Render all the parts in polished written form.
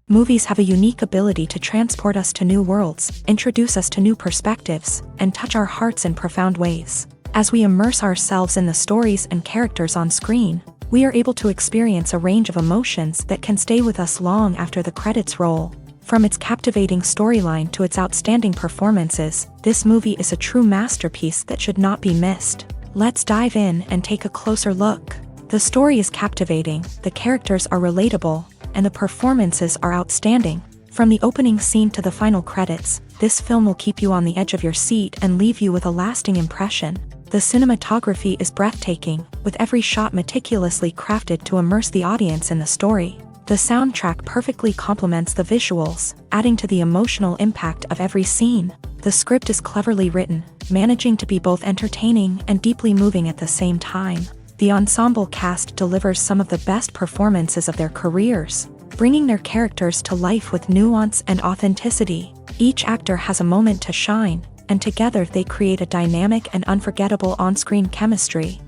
Movies have a unique ability to transport us to new worlds, introduce us to new perspectives, and touch our hearts in profound ways. As we immerse ourselves in the stories and characters on screen, we are able to experience a range of emotions that can stay with us long after the credits roll. From its captivating storyline to its outstanding performances, this movie is a true masterpiece that should not be missed. Let's dive in and take a closer look. The story is captivating, the characters are relatable, and the performances are outstanding. From the opening scene to the final credits, this film will keep you on the edge of your seat and leave you with a lasting impression. The cinematography is breathtaking, with every shot meticulously crafted to immerse the audience in the story. The soundtrack perfectly complements the visuals, adding to the emotional impact of every scene. The script is cleverly written, managing to be both entertaining and deeply moving at the same time. The ensemble cast delivers some of the best performances of their careers, bringing their characters to life with nuance and authenticity. Each actor has a moment to shine, and together they create a dynamic and unforgettable on-screen chemistry.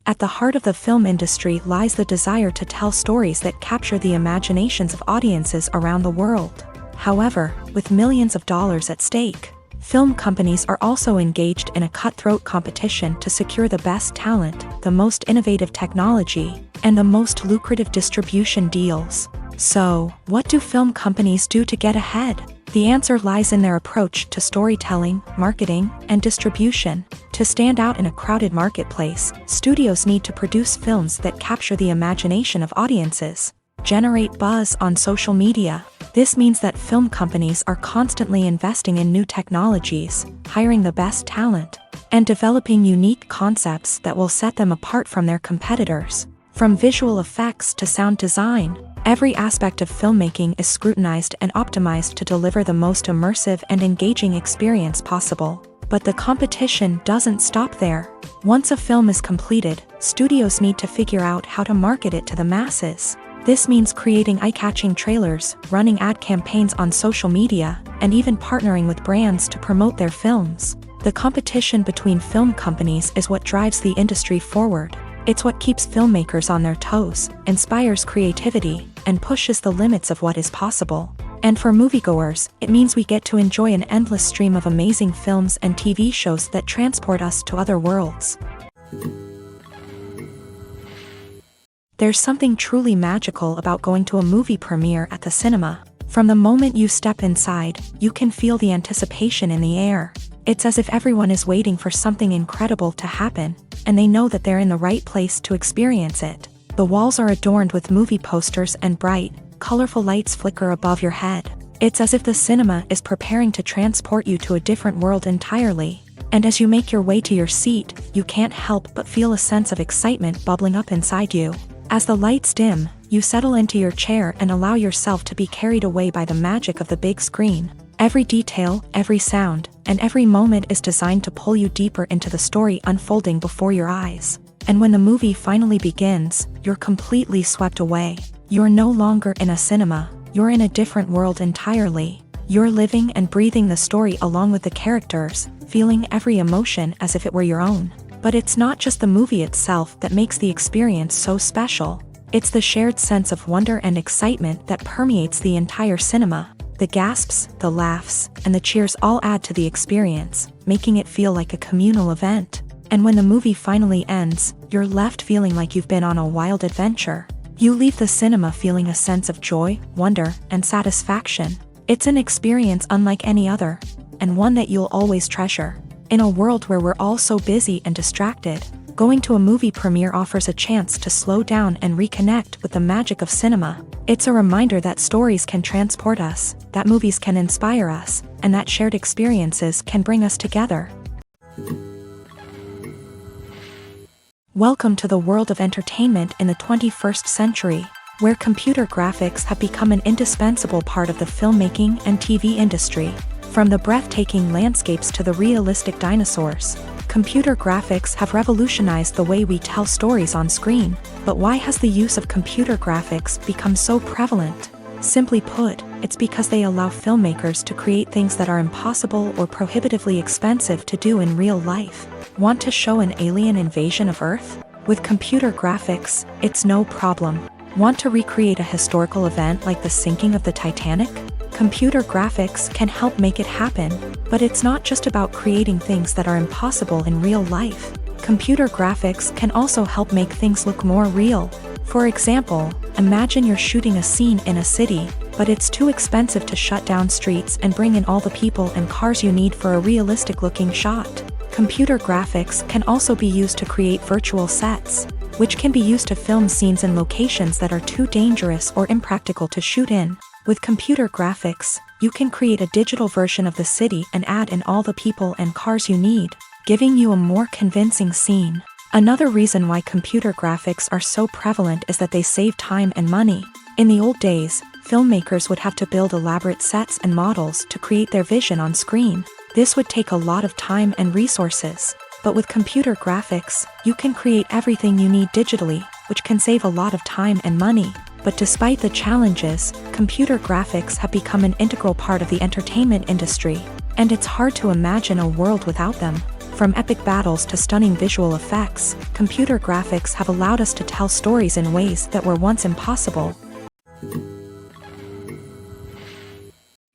At the heart of the film industry lies the desire to tell stories that capture the imaginations of audiences around the world. However, with millions of dollars at stake, film companies are also engaged in a cutthroat competition to secure the best talent, the most innovative technology, and the most lucrative distribution deals. So, what do film companies do to get ahead? The answer lies in their approach to storytelling, marketing, and distribution. To stand out in a crowded marketplace, studios need to produce films that capture the imagination of audiences, generate buzz on social media. This means that film companies are constantly investing in new technologies, hiring the best talent, and developing unique concepts that will set them apart from their competitors. From visual effects to sound design, every aspect of filmmaking is scrutinized and optimized to deliver the most immersive and engaging experience possible. But the competition doesn't stop there. Once a film is completed, studios need to figure out how to market it to the masses. This means creating eye-catching trailers, running ad campaigns on social media, and even partnering with brands to promote their films. The competition between film companies is what drives the industry forward. It's what keeps filmmakers on their toes, inspires creativity, and pushes the limits of what is possible. And for moviegoers, it means we get to enjoy an endless stream of amazing films and TV shows that transport us to other worlds. There's something truly magical about going to a movie premiere at the cinema. From the moment you step inside, you can feel the anticipation in the air. It's as if everyone is waiting for something incredible to happen, and they know that they're in the right place to experience it. The walls are adorned with movie posters and bright, colorful lights flicker above your head. It's as if the cinema is preparing to transport you to a different world entirely. And as you make your way to your seat, you can't help but feel a sense of excitement bubbling up inside you. As the lights dim, you settle into your chair and allow yourself to be carried away by the magic of the big screen. Every detail, every sound, and every moment is designed to pull you deeper into the story unfolding before your eyes. And when the movie finally begins, you're completely swept away. You're no longer in a cinema, you're in a different world entirely. You're living and breathing the story along with the characters, feeling every emotion as if it were your own. But it's not just the movie itself that makes the experience so special. It's the shared sense of wonder and excitement that permeates the entire cinema. The gasps, the laughs, and the cheers all add to the experience, making it feel like a communal event. And when the movie finally ends, you're left feeling like you've been on a wild adventure. You leave the cinema feeling a sense of joy, wonder, and satisfaction. It's an experience unlike any other, and one that you'll always treasure. In a world where we're all so busy and distracted, going to a movie premiere offers a chance to slow down and reconnect with the magic of cinema. It's a reminder that stories can transport us, that movies can inspire us, and that shared experiences can bring us together. Welcome to the world of entertainment in the 21st century, where computer graphics have become an indispensable part of the filmmaking and TV industry. From the breathtaking landscapes to the realistic dinosaurs, computer graphics have revolutionized the way we tell stories on screen. But why has the use of computer graphics become so prevalent? Simply put, it's because they allow filmmakers to create things that are impossible or prohibitively expensive to do in real life. Want to show an alien invasion of Earth? With computer graphics, it's no problem. Want to recreate a historical event like the sinking of the Titanic? Computer graphics can help make it happen, but it's not just about creating things that are impossible in real life. Computer graphics can also help make things look more real. For example, imagine you're shooting a scene in a city, but it's too expensive to shut down streets and bring in all the people and cars you need for a realistic-looking shot. Computer graphics can also be used to create virtual sets, which can be used to film scenes in locations that are too dangerous or impractical to shoot in. With computer graphics, you can create a digital version of the city and add in all the people and cars you need, giving you a more convincing scene. Another reason why computer graphics are so prevalent is that they save time and money. In the old days, filmmakers would have to build elaborate sets and models to create their vision on screen. This would take a lot of time and resources. But with computer graphics, you can create everything you need digitally, which can save a lot of time and money. But despite the challenges, computer graphics have become an integral part of the entertainment industry, and it's hard to imagine a world without them. From epic battles to stunning visual effects, computer graphics have allowed us to tell stories in ways that were once impossible.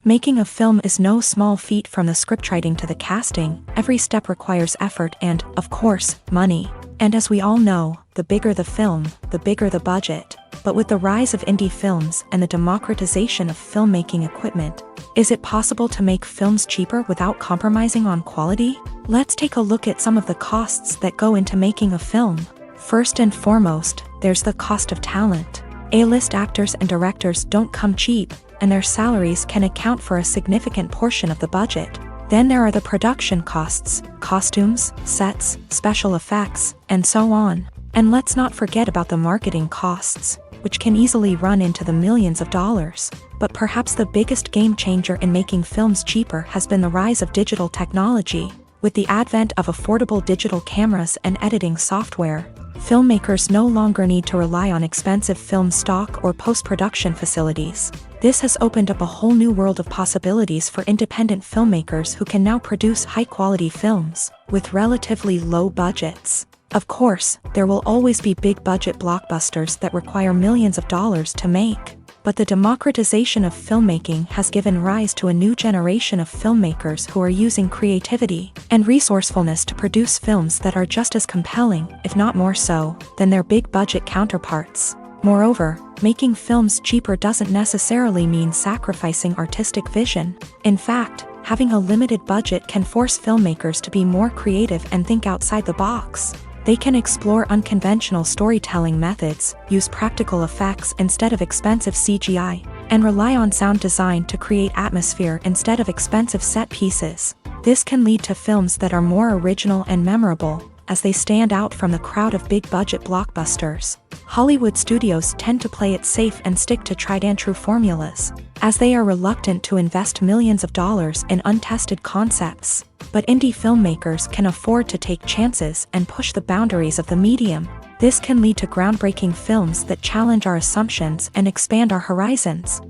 Making a film is no small feat. From the scriptwriting to the casting, every step requires effort and, of course, money. And as we all know, the bigger the film, the bigger the budget. But with the rise of indie films and the democratization of filmmaking equipment, is it possible to make films cheaper without compromising on quality? Let's take a look at some of the costs that go into making a film. First and foremost, there's the cost of talent. A-list actors and directors don't come cheap, and their salaries can account for a significant portion of the budget. Then there are the production costs, costumes, sets, special effects, and so on. And let's not forget about the marketing costs, which can easily run into the millions of dollars. But perhaps the biggest game changer in making films cheaper has been the rise of digital technology. With the advent of affordable digital cameras and editing software, filmmakers no longer need to rely on expensive film stock or post-production facilities. This has opened up a whole new world of possibilities for independent filmmakers who can now produce high-quality films with relatively low budgets. Of course, there will always be big-budget blockbusters that require millions of dollars to make. But the democratization of filmmaking has given rise to a new generation of filmmakers who are using creativity and resourcefulness to produce films that are just as compelling, if not more so, than their big-budget counterparts. Moreover, making films cheaper doesn't necessarily mean sacrificing artistic vision. In fact, having a limited budget can force filmmakers to be more creative and think outside the box. They can explore unconventional storytelling methods, use practical effects instead of expensive CGI, and rely on sound design to create atmosphere instead of expensive set pieces. This can lead to films that are more original and memorable, as they stand out from the crowd of big-budget blockbusters. Hollywood studios tend to play it safe and stick to tried-and-true formulas, as they are reluctant to invest millions of dollars in untested concepts. But indie filmmakers can afford to take chances and push the boundaries of the medium. This can lead to groundbreaking films that challenge our assumptions and expand our horizons.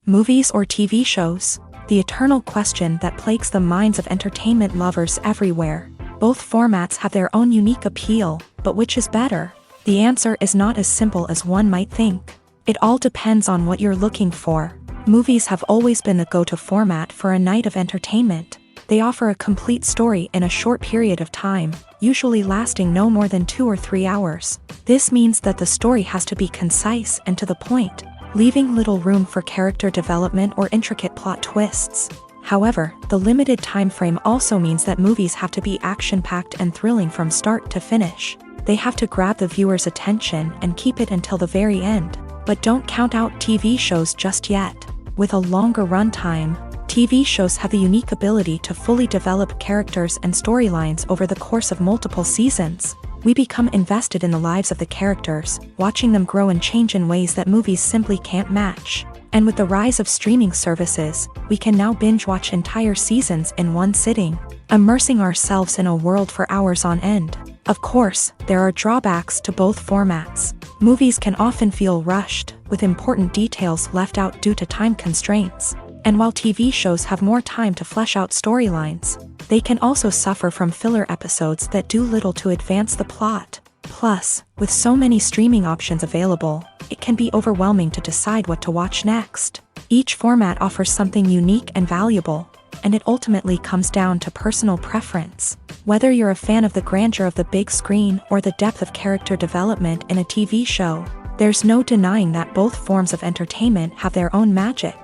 Movies or TV shows? The eternal question that plagues the minds of entertainment lovers everywhere. Both formats have their own unique appeal, but which is better? The answer is not as simple as one might think. It all depends on what you're looking for. Movies have always been the go-to format for a night of entertainment. They offer a complete story in a short period of time, usually lasting no more than 2 or 3 hours. This means that the story has to be concise and to the point, leaving little room for character development or intricate plot twists. However, the limited time frame also means that movies have to be action-packed and thrilling from start to finish. They have to grab the viewer's attention and keep it until the very end. But don't count out TV shows just yet. With a longer runtime, TV shows have the unique ability to fully develop characters and storylines over the course of multiple seasons. We become invested in the lives of the characters, watching them grow and change in ways that movies simply can't match. And with the rise of streaming services, we can now binge-watch entire seasons in one sitting, immersing ourselves in a world for hours on end. Of course, there are drawbacks to both formats. Movies can often feel rushed, with important details left out due to time constraints. And while TV shows have more time to flesh out storylines, they can also suffer from filler episodes that do little to advance the plot. Plus, with so many streaming options available, it can be overwhelming to decide what to watch next. Each format offers something unique and valuable, and it ultimately comes down to personal preference. Whether you're a fan of the grandeur of the big screen or the depth of character development in a TV show, there's no denying that both forms of entertainment have their own magic.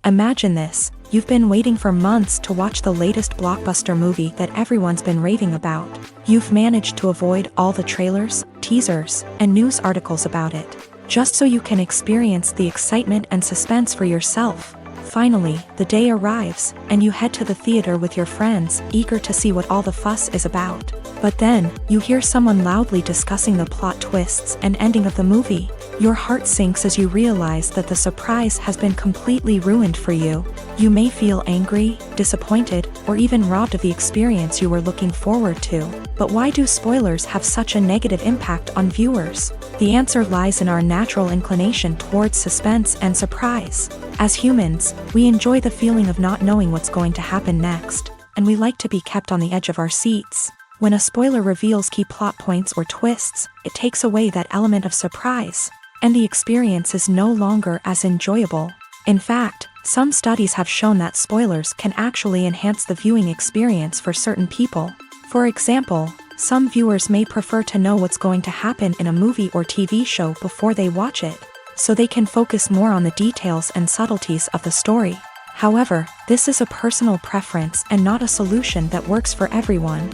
Imagine this: you've been waiting for months to watch the latest blockbuster movie that everyone's been raving about. You've managed to avoid all the trailers, teasers, and news articles about it, just so you can experience the excitement and suspense for yourself. Finally, the day arrives, and you head to the theater with your friends, eager to see what all the fuss is about. But then, you hear someone loudly discussing the plot twists and ending of the movie. Your heart sinks as you realize that the surprise has been completely ruined for you. You may feel angry, disappointed, or even robbed of the experience you were looking forward to. But why do spoilers have such a negative impact on viewers? The answer lies in our natural inclination towards suspense and surprise. As humans, we enjoy the feeling of not knowing what's going to happen next, and we like to be kept on the edge of our seats. When a spoiler reveals key plot points or twists, it takes away that element of surprise, and the experience is no longer as enjoyable. In fact, some studies have shown that spoilers can actually enhance the viewing experience for certain people. For example, some viewers may prefer to know what's going to happen in a movie or TV show before they watch it, so they can focus more on the details and subtleties of the story. However, this is a personal preference and not a solution that works for everyone.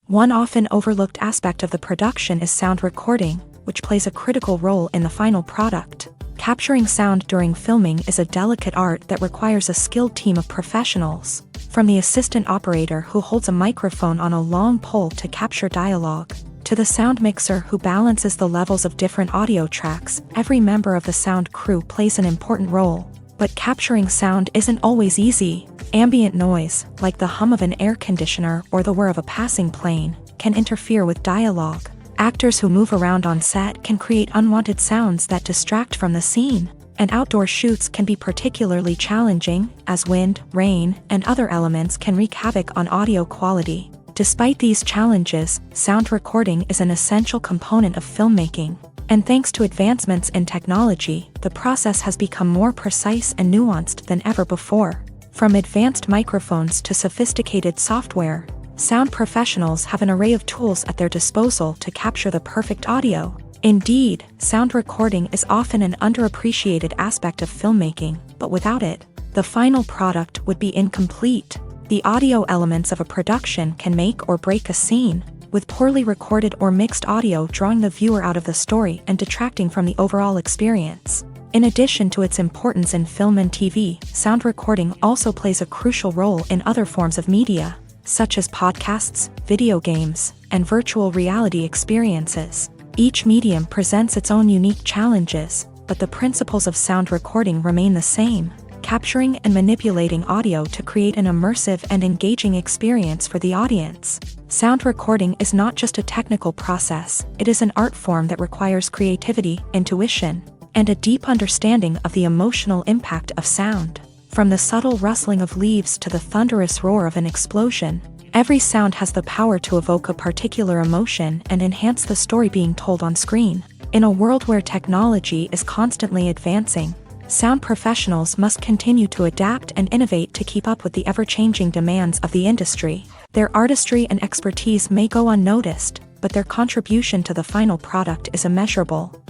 One often overlooked aspect of the production is sound recording, which plays a critical role in the final product. Capturing sound during filming is a delicate art that requires a skilled team of professionals, from the assistant operator who holds a microphone on a long pole to capture dialogue, to the sound mixer who balances the levels of different audio tracks. Every member of the sound crew plays an important role. But capturing sound isn't always easy. Ambient noise, like the hum of an air conditioner or the whir of a passing plane, can interfere with dialogue. Actors who move around on set can create unwanted sounds that distract from the scene. And outdoor shoots can be particularly challenging, as wind, rain, and other elements can wreak havoc on audio quality. Despite these challenges, sound recording is an essential component of filmmaking. And thanks to advancements in technology, the process has become more precise and nuanced than ever before. From advanced microphones to sophisticated software, sound professionals have an array of tools at their disposal to capture the perfect audio. Indeed, sound recording is often an underappreciated aspect of filmmaking, but without it, the final product would be incomplete. The audio elements of a production can make or break a scene, with poorly recorded or mixed audio drawing the viewer out of the story and detracting from the overall experience. In addition to its importance in film and TV, sound recording also plays a crucial role in other forms of media, such as podcasts, video games, and virtual reality experiences. Each medium presents its own unique challenges, but the principles of sound recording remain the same: capturing and manipulating audio to create an immersive and engaging experience for the audience. Sound recording is not just a technical process, it is an art form that requires creativity, intuition, and a deep understanding of the emotional impact of sound. From the subtle rustling of leaves to the thunderous roar of an explosion, every sound has the power to evoke a particular emotion and enhance the story being told on screen. In a world where technology is constantly advancing, sound professionals must continue to adapt and innovate to keep up with the ever-changing demands of the industry. Their artistry and expertise may go unnoticed, but their contribution to the final product is immeasurable.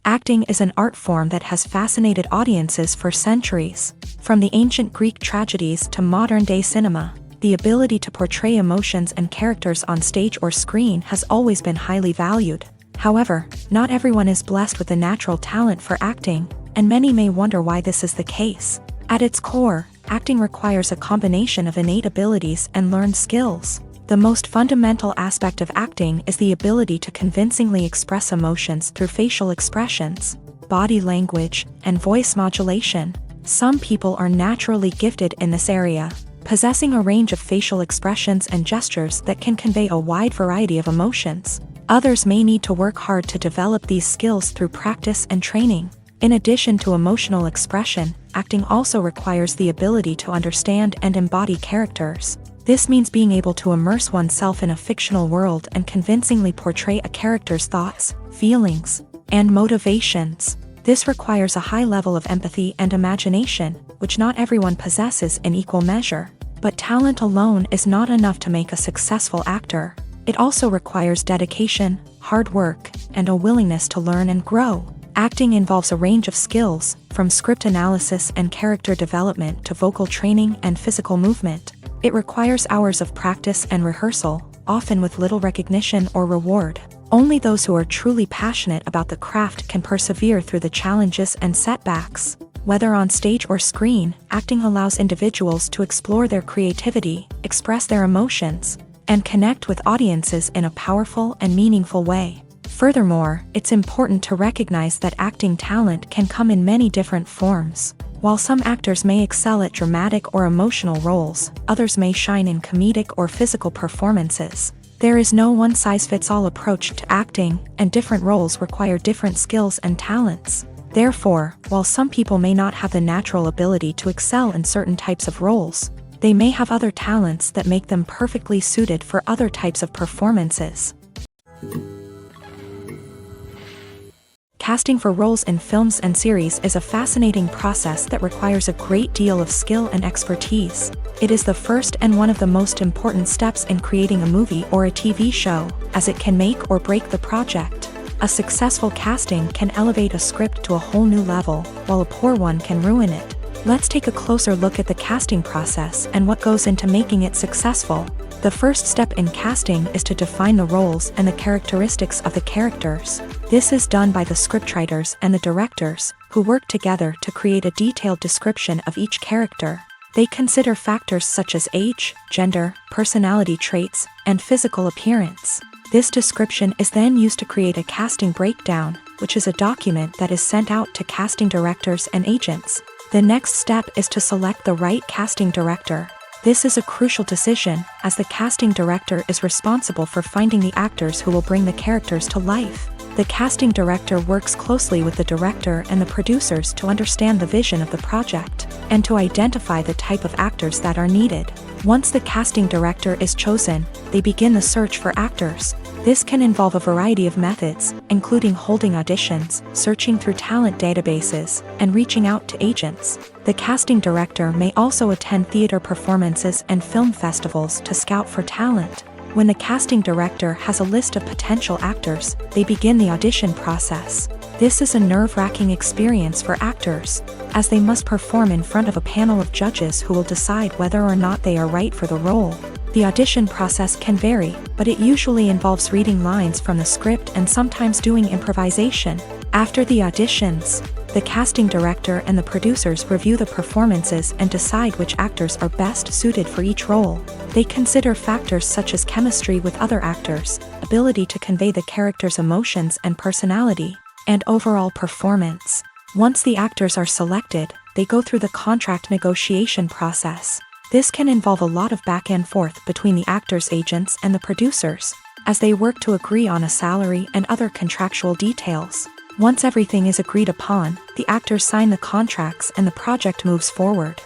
Acting is an art form that has fascinated audiences for centuries. From the ancient Greek tragedies to modern-day cinema, the ability to portray emotions and characters on stage or screen has always been highly valued. However, not everyone is blessed with a natural talent for acting, and many may wonder why this is the case. At its core, acting requires a combination of innate abilities and learned skills. The most fundamental aspect of acting is the ability to convincingly express emotions through facial expressions, body language, and voice modulation. Some people are naturally gifted in this area, possessing a range of facial expressions and gestures that can convey a wide variety of emotions. Others may need to work hard to develop these skills through practice and training. In addition to emotional expression, acting also requires the ability to understand and embody characters. This means being able to immerse oneself in a fictional world and convincingly portray a character's thoughts, feelings, and motivations. This requires a high level of empathy and imagination, which not everyone possesses in equal measure. But talent alone is not enough to make a successful actor. It also requires dedication, hard work, and a willingness to learn and grow. Acting involves a range of skills, from script analysis and character development to vocal training and physical movement. It requires hours of practice and rehearsal, often with little recognition or reward. Only those who are truly passionate about the craft can persevere through the challenges and setbacks. Whether on stage or screen, acting allows individuals to explore their creativity, express their emotions, and connect with audiences in a powerful and meaningful way. Furthermore, it's important to recognize that acting talent can come in many different forms. While some actors may excel at dramatic or emotional roles, others may shine in comedic or physical performances. There is no one-size-fits-all approach to acting, and different roles require different skills and talents. Therefore, while some people may not have the natural ability to excel in certain types of roles, they may have other talents that make them perfectly suited for other types of performances. Casting for roles in films and series is a fascinating process that requires a great deal of skill and expertise. It is the first and one of the most important steps in creating a movie or a TV show, as it can make or break the project. A successful casting can elevate a script to a whole new level, while a poor one can ruin it. Let's take a closer look at the casting process and what goes into making it successful. The first step in casting is to define the roles and the characteristics of the characters. This is done by the scriptwriters and the directors, who work together to create a detailed description of each character. They consider factors such as age, gender, personality traits, and physical appearance. This description is then used to create a casting breakdown, which is a document that is sent out to casting directors and agents. The next step is to select the right casting director. This is a crucial decision, as the casting director is responsible for finding the actors who will bring the characters to life. The casting director works closely with the director and the producers to understand the vision of the project, and to identify the type of actors that are needed. Once the casting director is chosen, they begin the search for actors. This can involve a variety of methods, including holding auditions, searching through talent databases, and reaching out to agents. The casting director may also attend theater performances and film festivals to scout for talent. When the casting director has a list of potential actors, they begin the audition process. This is a nerve-wracking experience for actors, as they must perform in front of a panel of judges who will decide whether or not they are right for the role. The audition process can vary, but it usually involves reading lines from the script and sometimes doing improvisation. After the auditions, the casting director and the producers review the performances and decide which actors are best suited for each role. They consider factors such as chemistry with other actors, ability to convey the character's emotions and personality, and overall performance. Once the actors are selected, they go through the contract negotiation process. This can involve a lot of back and forth between the actors' agents and the producers, as they work to agree on a salary and other contractual details. Once everything is agreed upon, the actors sign the contracts and the project moves forward.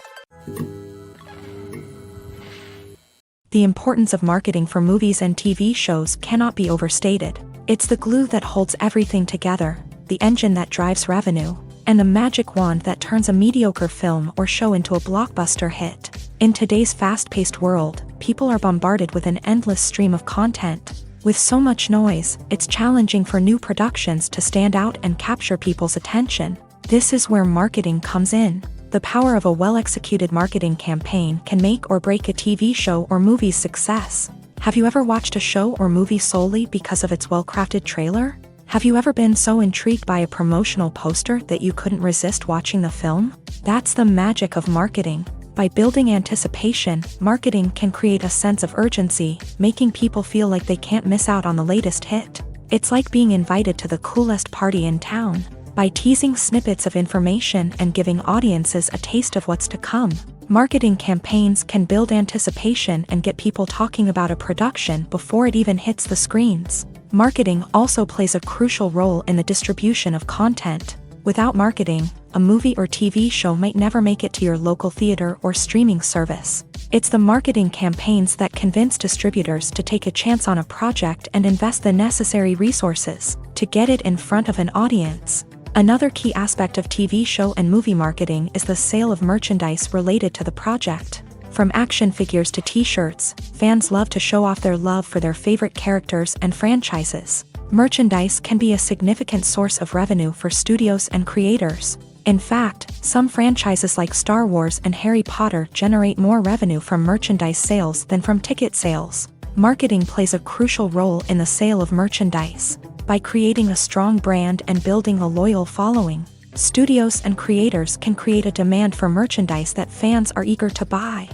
The importance of marketing for movies and TV shows cannot be overstated. It's the glue that holds everything together, the engine that drives revenue, and the magic wand that turns a mediocre film or show into a blockbuster hit. In today's fast-paced world, people are bombarded with an endless stream of content. With so much noise, it's challenging for new productions to stand out and capture people's attention. This is where marketing comes in. The power of a well-executed marketing campaign can make or break a TV show or movie's success. Have you ever watched a show or movie solely because of its well-crafted trailer? Have you ever been so intrigued by a promotional poster that you couldn't resist watching the film? That's the magic of marketing. By building anticipation, marketing can create a sense of urgency, making people feel like they can't miss out on the latest hit. It's like being invited to the coolest party in town. By teasing snippets of information and giving audiences a taste of what's to come, marketing campaigns can build anticipation and get people talking about a production before it even hits the screens. Marketing also plays a crucial role in the distribution of content. Without marketing, a movie or TV show might never make it to your local theater or streaming service. It's the marketing campaigns that convince distributors to take a chance on a project and invest the necessary resources to get it in front of an audience. Another key aspect of TV show and movie marketing is the sale of merchandise related to the project. From action figures to t-shirts, fans love to show off their love for their favorite characters and franchises. Merchandise can be a significant source of revenue for studios and creators. In fact, some franchises like Star Wars and Harry Potter generate more revenue from merchandise sales than from ticket sales. Marketing plays a crucial role in the sale of merchandise. By creating a strong brand and building a loyal following, studios and creators can create a demand for merchandise that fans are eager to buy.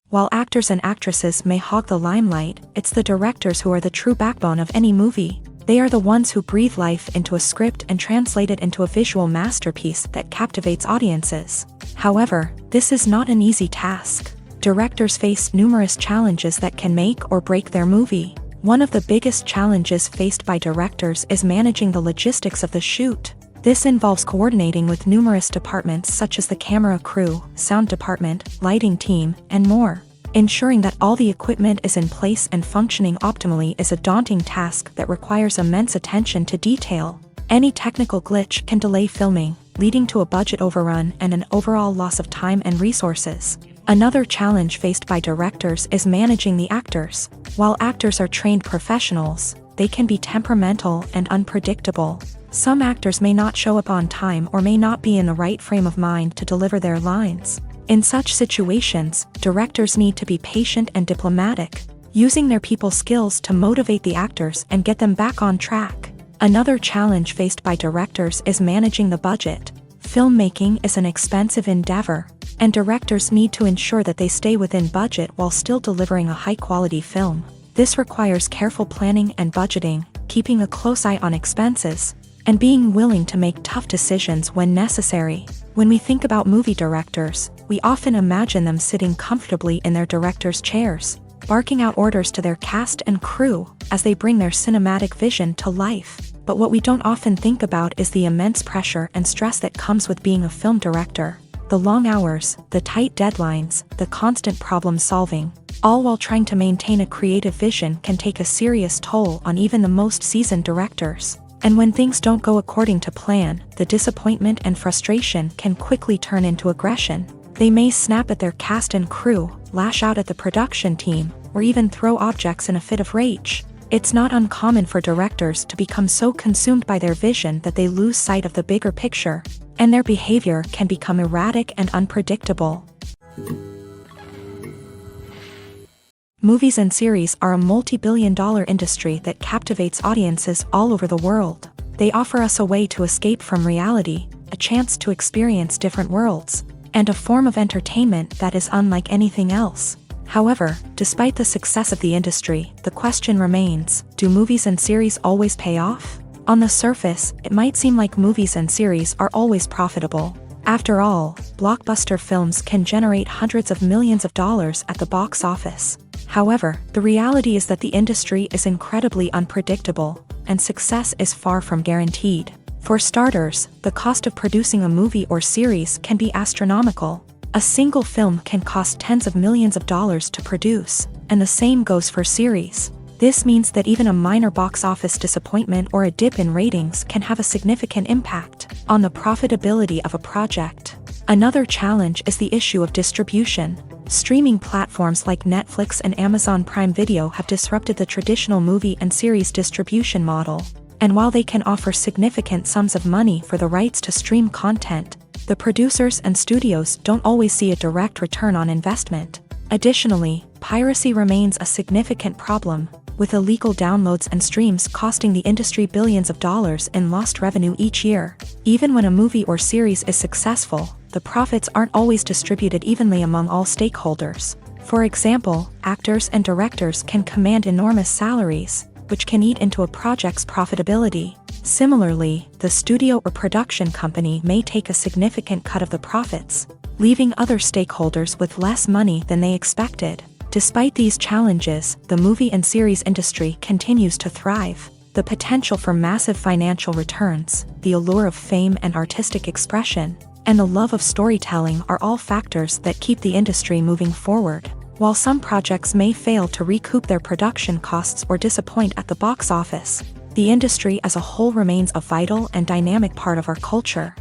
While actors and actresses may hog the limelight, it's the directors who are the true backbone of any movie. They are the ones who breathe life into a script and translate it into a visual masterpiece that captivates audiences. However, this is not an easy task. Directors face numerous challenges that can make or break their movie. One of the biggest challenges faced by directors is managing the logistics of the shoot. This involves coordinating with numerous departments such as the camera crew, sound department, lighting team, and more. Ensuring that all the equipment is in place and functioning optimally is a daunting task that requires immense attention to detail. Any technical glitch can delay filming, leading to a budget overrun and an overall loss of time and resources. Another challenge faced by directors is managing the actors. While actors are trained professionals, they can be temperamental and unpredictable. Some actors may not show up on time or may not be in the right frame of mind to deliver their lines. In such situations, directors need to be patient and diplomatic, using their people skills to motivate the actors and get them back on track. Another challenge faced by directors is managing the budget. Filmmaking is an expensive endeavor, and directors need to ensure that they stay within budget while still delivering a high-quality film. This requires careful planning and budgeting, keeping a close eye on expenses, and being willing to make tough decisions when necessary. When we think about movie directors, we often imagine them sitting comfortably in their director's chairs, barking out orders to their cast and crew as they bring their cinematic vision to life. But what we don't often think about is the immense pressure and stress that comes with being a film director. The long hours, the tight deadlines, the constant problem solving, all while trying to maintain a creative vision can take a serious toll on even the most seasoned directors. And when things don't go according to plan, the disappointment and frustration can quickly turn into aggression. They may snap at their cast and crew, lash out at the production team, or even throw objects in a fit of rage. It's not uncommon for directors to become so consumed by their vision that they lose sight of the bigger picture, and their behavior can become erratic and unpredictable. Movies and series are a multi-billion-dollar industry that captivates audiences all over the world. They offer us a way to escape from reality, a chance to experience different worlds, and a form of entertainment that is unlike anything else. However, despite the success of the industry, the question remains, do movies and series always pay off? On the surface, it might seem like movies and series are always profitable. After all, blockbuster films can generate hundreds of millions of dollars at the box office. However, the reality is that the industry is incredibly unpredictable, and success is far from guaranteed. For starters, the cost of producing a movie or series can be astronomical. A single film can cost tens of millions of dollars to produce, and the same goes for series. This means that even a minor box office disappointment or a dip in ratings can have a significant impact on the profitability of a project. Another challenge is the issue of distribution. Streaming platforms like Netflix and Amazon Prime Video have disrupted the traditional movie and series distribution model. And while they can offer significant sums of money for the rights to stream content, the producers and studios don't always see a direct return on investment. Additionally, piracy remains a significant problem, with illegal downloads and streams costing the industry billions of dollars in lost revenue each year. Even when a movie or series is successful, the profits aren't always distributed evenly among all stakeholders. For example, actors and directors can command enormous salaries, which can eat into a project's profitability. Similarly, the studio or production company may take a significant cut of the profits, leaving other stakeholders with less money than they expected. Despite these challenges, the movie and series industry continues to thrive. The potential for massive financial returns, the allure of fame and artistic expression, and the love of storytelling are all factors that keep the industry moving forward. While some projects may fail to recoup their production costs or disappoint at the box office, the industry as a whole remains a vital and dynamic part of our culture.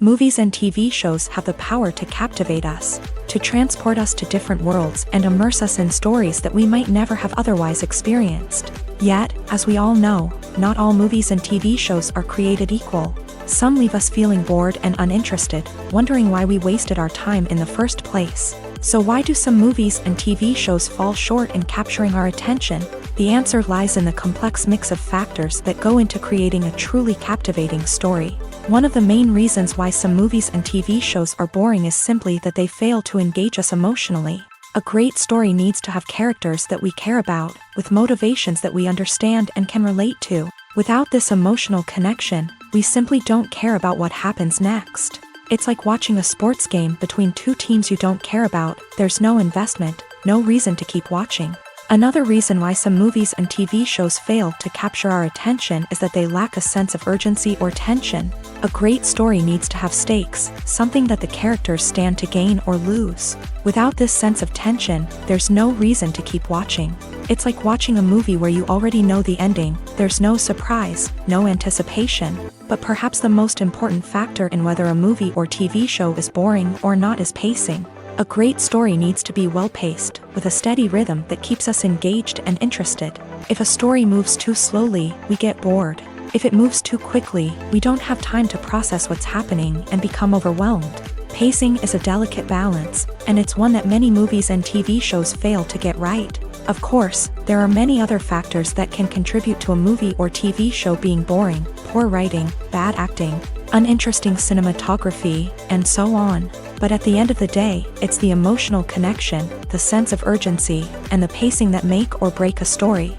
Movies and TV shows have the power to captivate us, to transport us to different worlds and immerse us in stories that we might never have otherwise experienced. Yet, as we all know, not all movies and TV shows are created equal. Some leave us feeling bored and uninterested, wondering why we wasted our time in the first place. So why do some movies and TV shows fall short in capturing our attention? The answer lies in the complex mix of factors that go into creating a truly captivating story. One of the main reasons why some movies and TV shows are boring is simply that they fail to engage us emotionally. A great story needs to have characters that we care about, with motivations that we understand and can relate to. Without this emotional connection, we simply don't care about what happens next. It's like watching a sports game between two teams you don't care about. There's no investment, no reason to keep watching. Another reason why some movies and TV shows fail to capture our attention is that they lack a sense of urgency or tension. A great story needs to have stakes, something that the characters stand to gain or lose. Without this sense of tension, there's no reason to keep watching. It's like watching a movie where you already know the ending. There's no surprise, no anticipation. But perhaps the most important factor in whether a movie or TV show is boring or not is pacing. A great story needs to be well-paced, with a steady rhythm that keeps us engaged and interested. If a story moves too slowly, we get bored. If it moves too quickly, we don't have time to process what's happening and become overwhelmed. Pacing is a delicate balance, and it's one that many movies and TV shows fail to get right. Of course, there are many other factors that can contribute to a movie or TV show being boring: poor writing, bad acting, uninteresting cinematography, and so on. But at the end of the day, it's the emotional connection, the sense of urgency, and the pacing that make or break a story.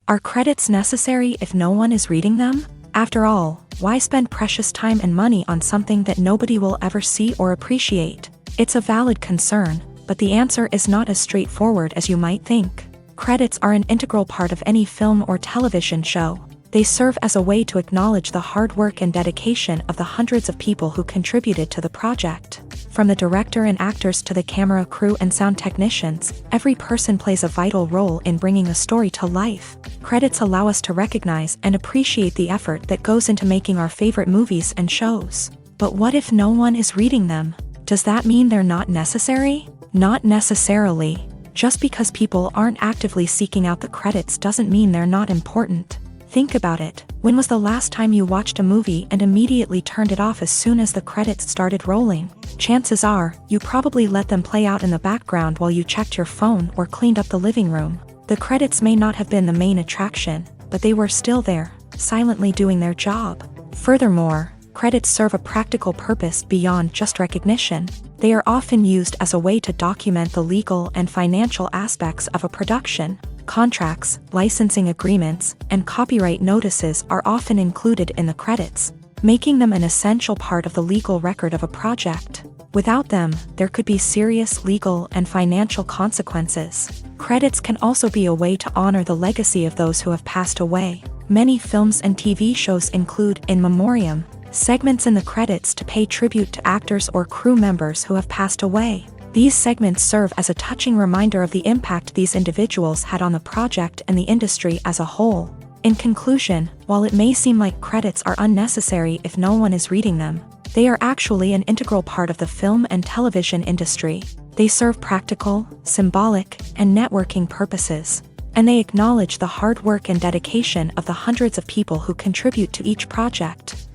Are credits necessary if no one is reading them? After all, why spend precious time and money on something that nobody will ever see or appreciate? It's a valid concern, but the answer is not as straightforward as you might think. Credits are an integral part of any film or television show. They serve as a way to acknowledge the hard work and dedication of the hundreds of people who contributed to the project. From the director and actors to the camera crew and sound technicians, every person plays a vital role in bringing a story to life. Credits allow us to recognize and appreciate the effort that goes into making our favorite movies and shows. But what if no one is reading them? Does that mean they're not necessary? Not necessarily. Just because people aren't actively seeking out the credits doesn't mean they're not important. Think about it. When was the last time you watched a movie and immediately turned it off as soon as the credits started rolling? Chances are, you probably let them play out in the background while you checked your phone or cleaned up the living room. The credits may not have been the main attraction, but they were still there, silently doing their job. Furthermore, credits serve a practical purpose beyond just recognition. They are often used as a way to document the legal and financial aspects of a production. Contracts, licensing agreements, and copyright notices are often included in the credits, making them an essential part of the legal record of a project. Without them, there could be serious legal and financial consequences. Credits can also be a way to honor the legacy of those who have passed away. Many films and TV shows include in memoriam segments in the credits to pay tribute to actors or crew members who have passed away. These segments serve as a touching reminder of the impact these individuals had on the project and the industry as a whole. In conclusion, while it may seem like credits are unnecessary if no one is reading them, they are actually an integral part of the film and television industry. They serve practical, symbolic, and networking purposes, and they acknowledge the hard work and dedication of the hundreds of people who contribute to each project.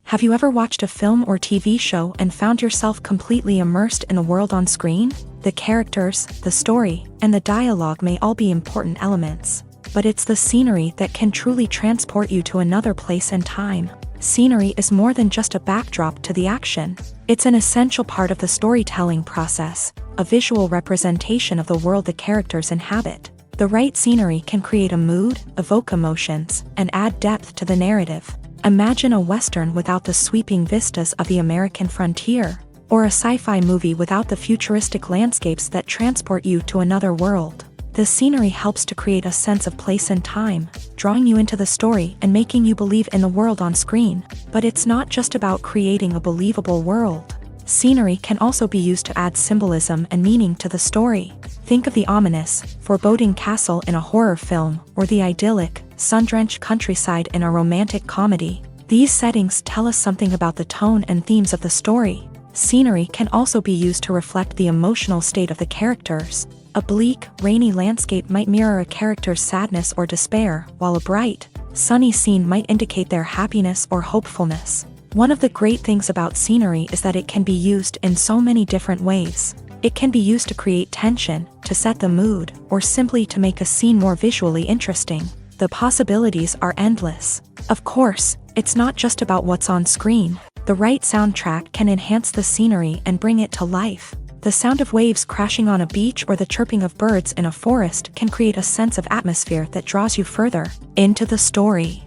Have you ever watched a film or TV show and found yourself completely immersed in the world on screen? The characters, the story, and the dialogue may all be important elements, but it's the scenery that can truly transport you to another place and time. Scenery is more than just a backdrop to the action. It's an essential part of the storytelling process, a visual representation of the world the characters inhabit. The right scenery can create a mood, evoke emotions, and add depth to the narrative. Imagine a Western without the sweeping vistas of the American frontier. or a sci-fi movie without the futuristic landscapes that transport you to another world. The scenery helps to create a sense of place and time, drawing you into the story and making you believe in the world on screen. But it's not just about creating a believable world. Scenery can also be used to add symbolism and meaning to the story. Think of the ominous, foreboding castle in a horror film, or the idyllic, sun-drenched countryside in a romantic comedy. These settings tell us something about the tone and themes of the story. Scenery can also be used to reflect the emotional state of the characters. A bleak, rainy landscape might mirror a character's sadness or despair, while a bright, sunny scene might indicate their happiness or hopefulness. One of the great things about scenery is that it can be used in so many different ways. It can be used to create tension, to set the mood, or simply to make a scene more visually interesting. The possibilities are endless. Of course, it's not just about what's on screen. The right soundtrack can enhance the scenery and bring it to life. The sound of waves crashing on a beach or the chirping of birds in a forest can create a sense of atmosphere that draws you further into the story.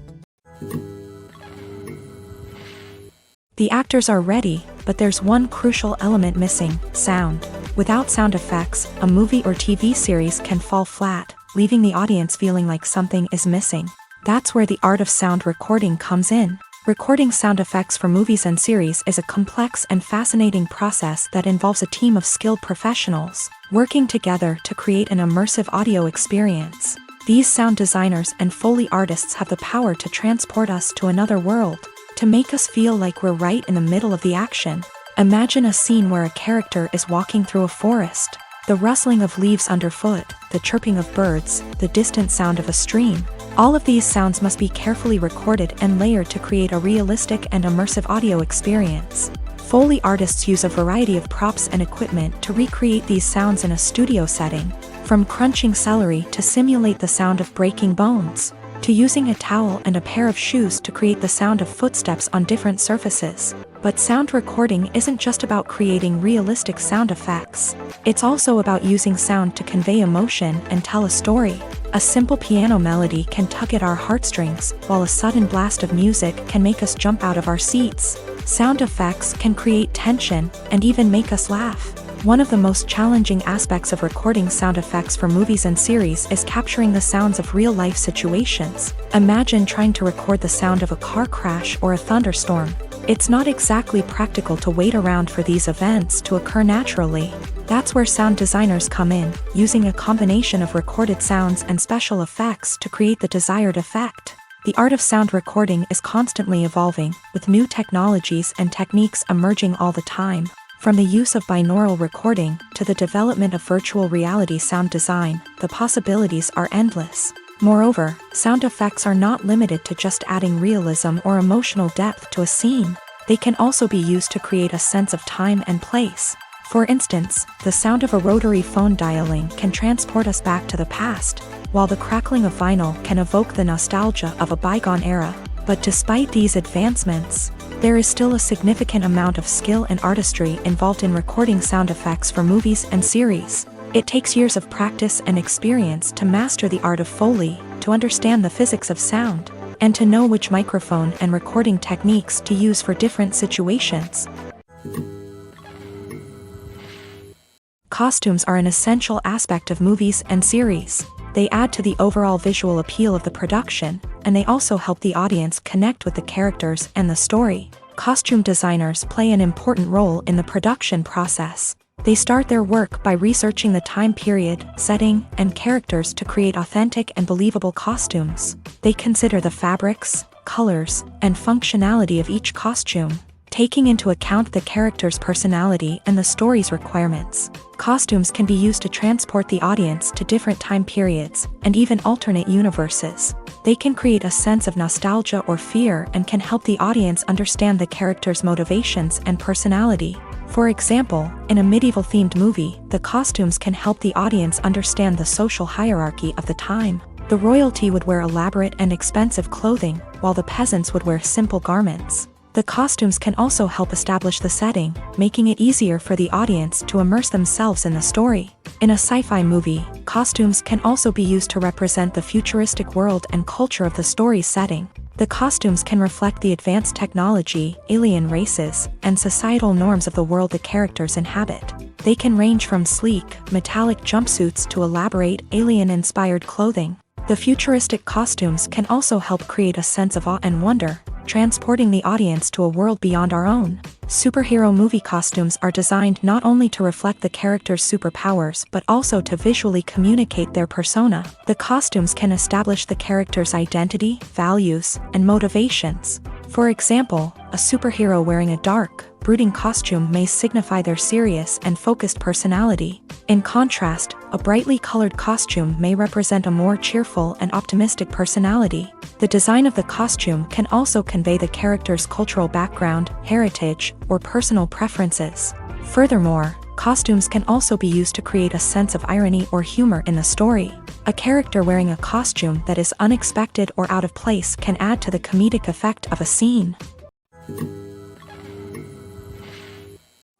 The actors are ready, but there's one crucial element missing: sound. Without sound effects, a movie or TV series can fall flat, leaving the audience feeling like something is missing. That's where the art of sound recording comes in. Recording sound effects for movies and series is a complex and fascinating process that involves a team of skilled professionals working together to create an immersive audio experience. These sound designers and Foley artists have the power to transport us to another world, to make us feel like we're right in the middle of the action. Imagine a scene where a character is walking through a forest. The rustling of leaves underfoot, the chirping of birds, the distant sound of a stream. All of these sounds must be carefully recorded and layered to create a realistic and immersive audio experience. Foley artists use a variety of props and equipment to recreate these sounds in a studio setting, from crunching celery to simulate the sound of breaking bones, to using a towel and a pair of shoes to create the sound of footsteps on different surfaces. But sound recording isn't just about creating realistic sound effects. It's also about using sound to convey emotion and tell a story. A simple piano melody can tug at our heartstrings, while a sudden blast of music can make us jump out of our seats. Sound effects can create tension and even make us laugh. One of the most challenging aspects of recording sound effects for movies and series is capturing the sounds of real-life situations. Imagine trying to record the sound of a car crash or a thunderstorm. It's not exactly practical to wait around for these events to occur naturally. That's where sound designers come in, using a combination of recorded sounds and special effects to create the desired effect. The art of sound recording is constantly evolving, with new technologies and techniques emerging all the time. From the use of binaural recording to the development of virtual reality sound design, the possibilities are endless. Moreover, sound effects are not limited to just adding realism or emotional depth to a scene. They can also be used to create a sense of time and place. For instance, the sound of a rotary phone dialing can transport us back to the past, while the crackling of vinyl can evoke the nostalgia of a bygone era. But despite these advancements, there is still a significant amount of skill and artistry involved in recording sound effects for movies and series. It takes years of practice and experience to master the art of Foley, to understand the physics of sound, and to know which microphone and recording techniques to use for different situations. Costumes are an essential aspect of movies and series. They add to the overall visual appeal of the production, and they also help the audience connect with the characters and the story. Costume designers play an important role in the production process. They start their work by researching the time period, setting, and characters to create authentic and believable costumes. They consider the fabrics, colors, and functionality of each costume, taking into account the character's personality and the story's requirements. Costumes can be used to transport the audience to different time periods and even alternate universes. They can create a sense of nostalgia or fear and can help the audience understand the character's motivations and personality. For example, in a medieval-themed movie, the costumes can help the audience understand the social hierarchy of the time. The royalty would wear elaborate and expensive clothing, while the peasants would wear simple garments. The costumes can also help establish the setting, making it easier for the audience to immerse themselves in the story. In a sci-fi movie, costumes can also be used to represent the futuristic world and culture of the story's setting. The costumes can reflect the advanced technology, alien races, and societal norms of the world the characters inhabit. They can range from sleek, metallic jumpsuits to elaborate, alien-inspired clothing. The futuristic costumes can also help create a sense of awe and wonder, transporting the audience to a world beyond our own. Superhero movie costumes are designed not only to reflect the character's superpowers but also to visually communicate their persona. The costumes can establish the character's identity, values, and motivations. For example, a superhero wearing a dark, brooding costume may signify their serious and focused personality. In contrast, a brightly colored costume may represent a more cheerful and optimistic personality. The design of the costume can also convey the character's cultural background, heritage, or personal preferences. Furthermore, costumes can also be used to create a sense of irony or humor in the story. A character wearing a costume that is unexpected or out of place can add to the comedic effect of a scene.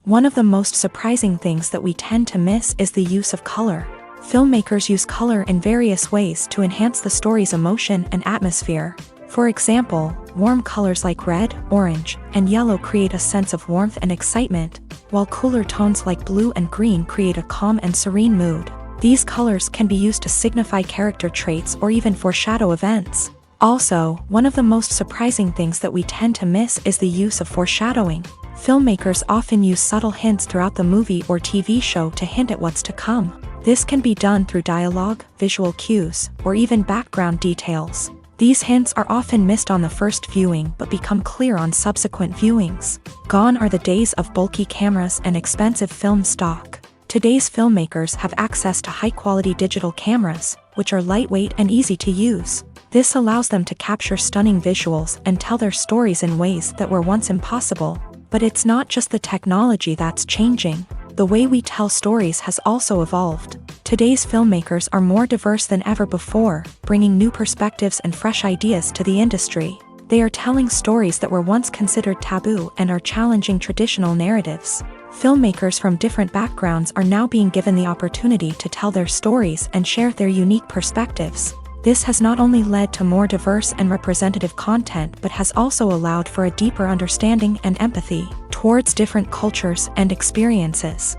One of the most surprising things that we tend to miss is the use of color. Filmmakers use color in various ways to enhance the story's emotion and atmosphere. For example, warm colors like red, orange, and yellow create a sense of warmth and excitement, while cooler tones like blue and green create a calm and serene mood. These colors can be used to signify character traits or even foreshadow events. Also, one of the most surprising things that we tend to miss is the use of foreshadowing. Filmmakers often use subtle hints throughout the movie or TV show to hint at what's to come. This can be done through dialogue, visual cues, or even background details. These hints are often missed on the first viewing but become clear on subsequent viewings. Gone are the days of bulky cameras and expensive film stock. Today's filmmakers have access to high-quality digital cameras, which are lightweight and easy to use. This allows them to capture stunning visuals and tell their stories in ways that were once impossible. But it's not just the technology that's changing. The way we tell stories has also evolved. Today's filmmakers are more diverse than ever before, bringing new perspectives and fresh ideas to the industry. They are telling stories that were once considered taboo and are challenging traditional narratives. Filmmakers from different backgrounds are now being given the opportunity to tell their stories and share their unique perspectives. This has not only led to more diverse and representative content but has also allowed for a deeper understanding and empathy towards different cultures and experiences.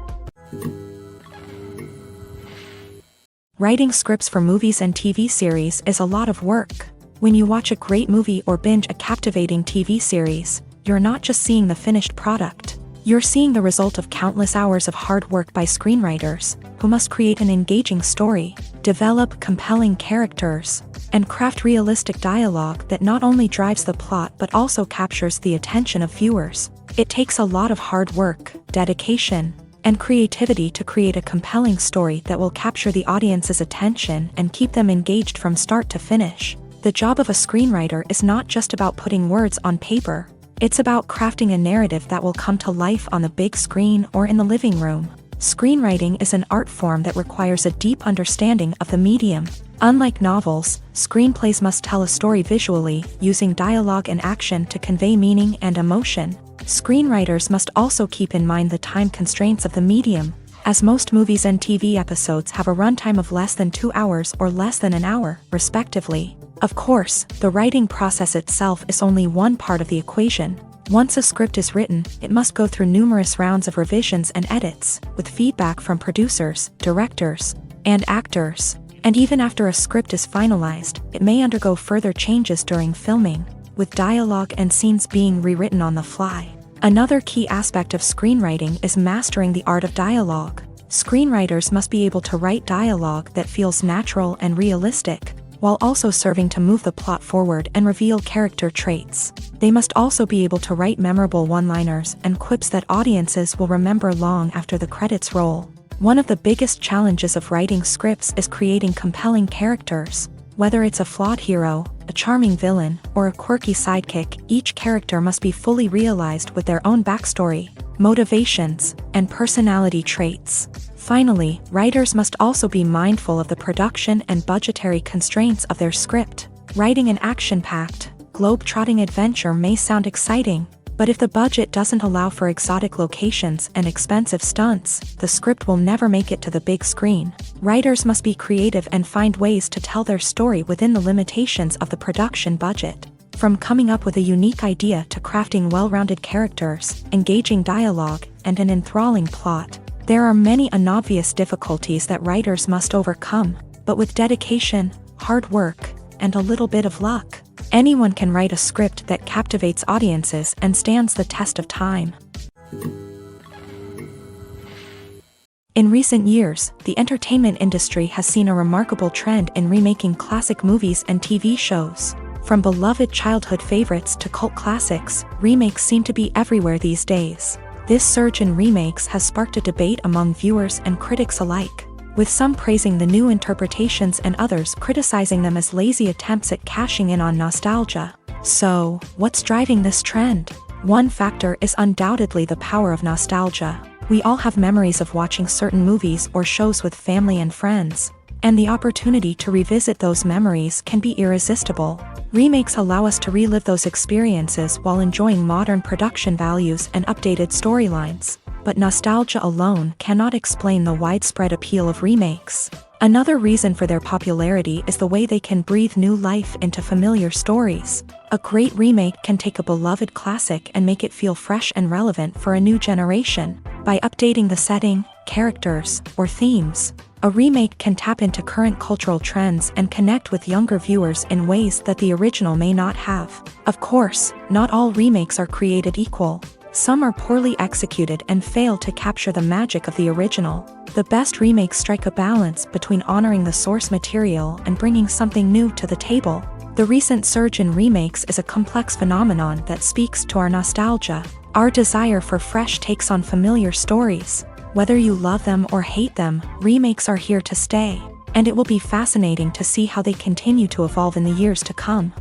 Writing scripts for movies and TV series is a lot of work. When you watch a great movie or binge a captivating TV series, you're not just seeing the finished product. You're seeing the result of countless hours of hard work by screenwriters, who must create an engaging story, develop compelling characters, and craft realistic dialogue that not only drives the plot but also captures the attention of viewers. It takes a lot of hard work, dedication, and creativity to create a compelling story that will capture the audience's attention and keep them engaged from start to finish. The job of a screenwriter is not just about putting words on paper. It's about crafting a narrative that will come to life on the big screen or in the living room. Screenwriting is an art form that requires a deep understanding of the medium. Unlike novels, screenplays must tell a story visually, using dialogue and action to convey meaning and emotion. Screenwriters must also keep in mind the time constraints of the medium, as most movies and TV episodes have a runtime of less than 2 hours or less than an hour, respectively. Of course, the writing process itself is only one part of the equation. Once a script is written, it must go through numerous rounds of revisions and edits, with feedback from producers, directors, and actors. And even after a script is finalized, it may undergo further changes during filming, with dialogue and scenes being rewritten on the fly. Another key aspect of screenwriting is mastering the art of dialogue. Screenwriters must be able to write dialogue that feels natural and realistic, while also serving to move the plot forward and reveal character traits. They must also be able to write memorable one-liners and quips that audiences will remember long after the credits roll. One of the biggest challenges of writing scripts is creating compelling characters. Whether it's a flawed hero, a charming villain, or a quirky sidekick, each character must be fully realized with their own backstory, motivations, and personality traits. Finally, writers must also be mindful of the production and budgetary constraints of their script. Writing an action-packed, globe-trotting adventure may sound exciting, but if the budget doesn't allow for exotic locations and expensive stunts, the script will never make it to the big screen. Writers must be creative and find ways to tell their story within the limitations of the production budget. From coming up with a unique idea to crafting well-rounded characters, engaging dialogue, and an enthralling plot, there are many unobvious difficulties that writers must overcome, but with dedication, hard work, and a little bit of luck, anyone can write a script that captivates audiences and stands the test of time. In recent years, the entertainment industry has seen a remarkable trend in remaking classic movies and TV shows. From beloved childhood favorites to cult classics, remakes seem to be everywhere these days. This surge in remakes has sparked a debate among viewers and critics alike, with some praising the new interpretations and others criticizing them as lazy attempts at cashing in on nostalgia. So, what's driving this trend? One factor is undoubtedly the power of nostalgia. We all have memories of watching certain movies or shows with family and friends, and the opportunity to revisit those memories can be irresistible. Remakes allow us to relive those experiences while enjoying modern production values and updated storylines. But nostalgia alone cannot explain the widespread appeal of remakes. Another reason for their popularity is the way they can breathe new life into familiar stories. A great remake can take a beloved classic and make it feel fresh and relevant for a new generation. By updating the setting, characters, or themes, a remake can tap into current cultural trends and connect with younger viewers in ways that the original may not have. Of course, not all remakes are created equal. Some are poorly executed and fail to capture the magic of the original. The best remakes strike a balance between honoring the source material and bringing something new to the table. The recent surge in remakes is a complex phenomenon that speaks to our nostalgia, our desire for fresh takes on familiar stories. Whether you love them or hate them, remakes are here to stay, and it will be fascinating to see how they continue to evolve in the years to come.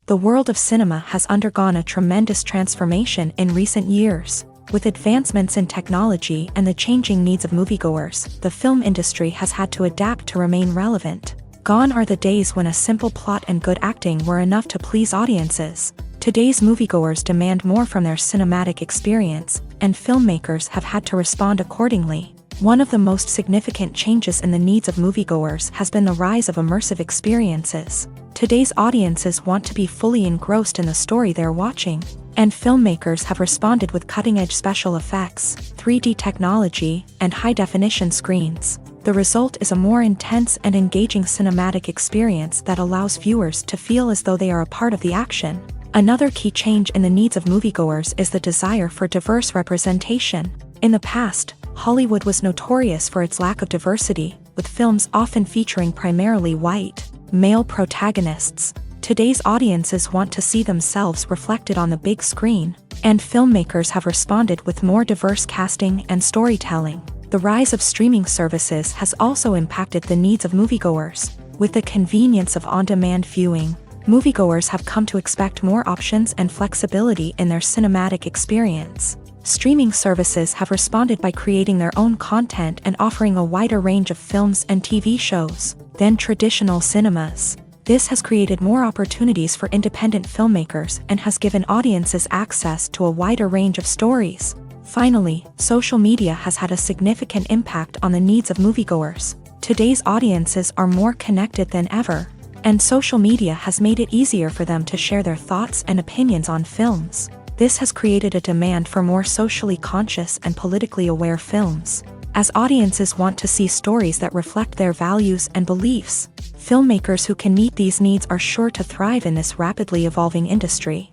The world of cinema has undergone a tremendous transformation in recent years. With advancements in technology and the changing needs of moviegoers, the film industry has had to adapt to remain relevant. Gone are the days when a simple plot and good acting were enough to please audiences. Today's moviegoers demand more from their cinematic experience, and filmmakers have had to respond accordingly. One of the most significant changes in the needs of moviegoers has been the rise of immersive experiences. Today's audiences want to be fully engrossed in the story they're watching, and filmmakers have responded with cutting-edge special effects, 3D technology, and high-definition screens. The result is a more intense and engaging cinematic experience that allows viewers to feel as though they are a part of the action. Another key change in the needs of moviegoers is the desire for diverse representation. In the past, Hollywood was notorious for its lack of diversity, with films often featuring primarily white, male protagonists. Today's audiences want to see themselves reflected on the big screen, and filmmakers have responded with more diverse casting and storytelling. The rise of streaming services has also impacted the needs of moviegoers. With the convenience of on-demand viewing, moviegoers have come to expect more options and flexibility in their cinematic experience. Streaming services have responded by creating their own content and offering a wider range of films and TV shows than traditional cinemas. This has created more opportunities for independent filmmakers and has given audiences access to a wider range of stories. Finally, social media has had a significant impact on the needs of moviegoers. Today's audiences are more connected than ever, and social media has made it easier for them to share their thoughts and opinions on films. This has created a demand for more socially conscious and politically aware films. As audiences want to see stories that reflect their values and beliefs, filmmakers who can meet these needs are sure to thrive in this rapidly evolving industry.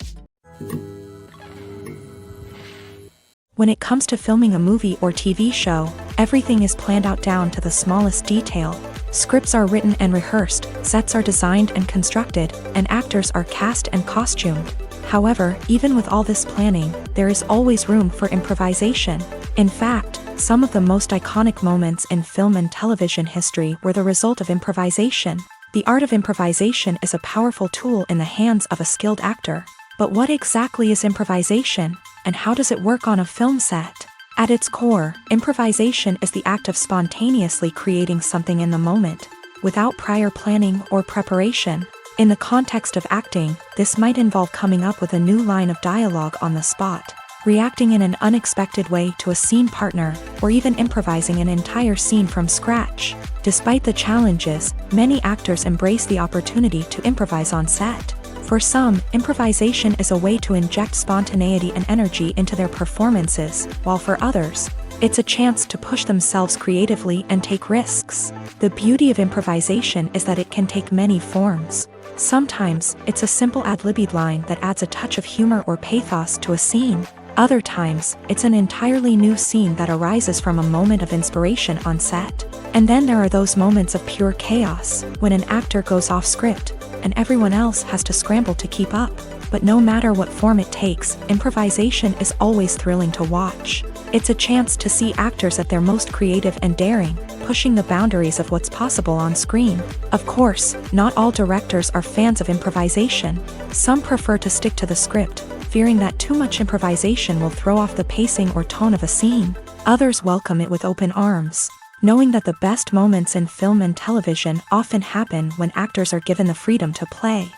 When it comes to filming a movie or TV show, everything is planned out down to the smallest detail. Scripts are written and rehearsed, sets are designed and constructed, and actors are cast and costumed. However, even with all this planning, there is always room for improvisation. In fact, some of the most iconic moments in film and television history were the result of improvisation. The art of improvisation is a powerful tool in the hands of a skilled actor. But what exactly is improvisation, and how does it work on a film set? At its core, improvisation is the act of spontaneously creating something in the moment, without prior planning or preparation. In the context of acting, this might involve coming up with a new line of dialogue on the spot, reacting in an unexpected way to a scene partner, or even improvising an entire scene from scratch. Despite the challenges, many actors embrace the opportunity to improvise on set. For some, improvisation is a way to inject spontaneity and energy into their performances, while for others, it's a chance to push themselves creatively and take risks. The beauty of improvisation is that it can take many forms. Sometimes, it's a simple ad-libbed line that adds a touch of humor or pathos to a scene. Other times, it's an entirely new scene that arises from a moment of inspiration on set. And then there are those moments of pure chaos, when an actor goes off script, and everyone else has to scramble to keep up. But no matter what form it takes, improvisation is always thrilling to watch. It's a chance to see actors at their most creative and daring, pushing the boundaries of what's possible on screen. Of course, not all directors are fans of improvisation. Some prefer to stick to the script, fearing that too much improvisation will throw off the pacing or tone of a scene. Others welcome it with open arms, knowing that the best moments in film and television often happen when actors are given the freedom to play.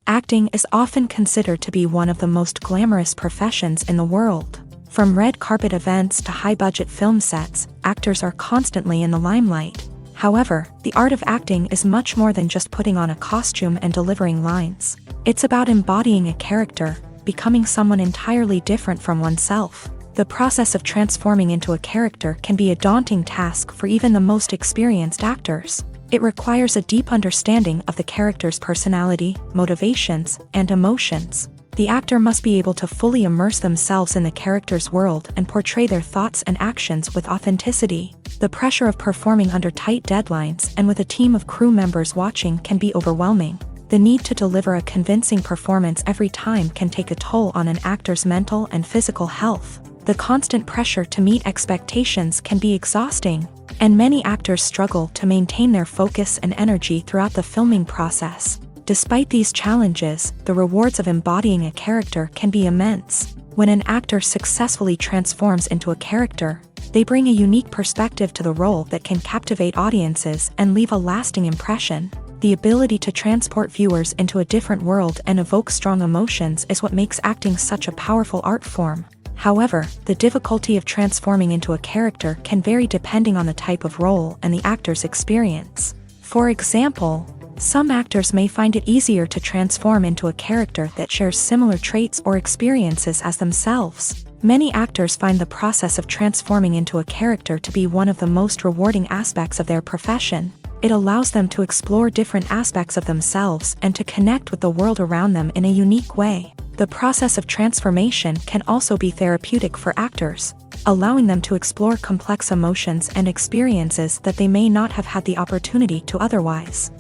Acting is often considered to be one of the most glamorous professions in the world. From red carpet events to high-budget film sets, actors are constantly in the limelight. However, the art of acting is much more than just putting on a costume and delivering lines. It's about embodying a character, becoming someone entirely different from oneself. The process of transforming into a character can be a daunting task for even the most experienced actors. It requires a deep understanding of the character's personality, motivations, and emotions. The actor must be able to fully immerse themselves in the character's world and portray their thoughts and actions with authenticity. The pressure of performing under tight deadlines and with a team of crew members watching can be overwhelming. The need to deliver a convincing performance every time can take a toll on an actor's mental and physical health. The constant pressure to meet expectations can be exhausting, and many actors struggle to maintain their focus and energy throughout the filming process. Despite these challenges, the rewards of embodying a character can be immense. When an actor successfully transforms into a character, they bring a unique perspective to the role that can captivate audiences and leave a lasting impression. The ability to transport viewers into a different world and evoke strong emotions is what makes acting such a powerful art form. However, the difficulty of transforming into a character can vary depending on the type of role and the actor's experience. For example, some actors may find it easier to transform into a character that shares similar traits or experiences as themselves. Many actors find the process of transforming into a character to be one of the most rewarding aspects of their profession. It allows them to explore different aspects of themselves and to connect with the world around them in a unique way. The process of transformation can also be therapeutic for actors, allowing them to explore complex emotions and experiences that they may not have had the opportunity to otherwise.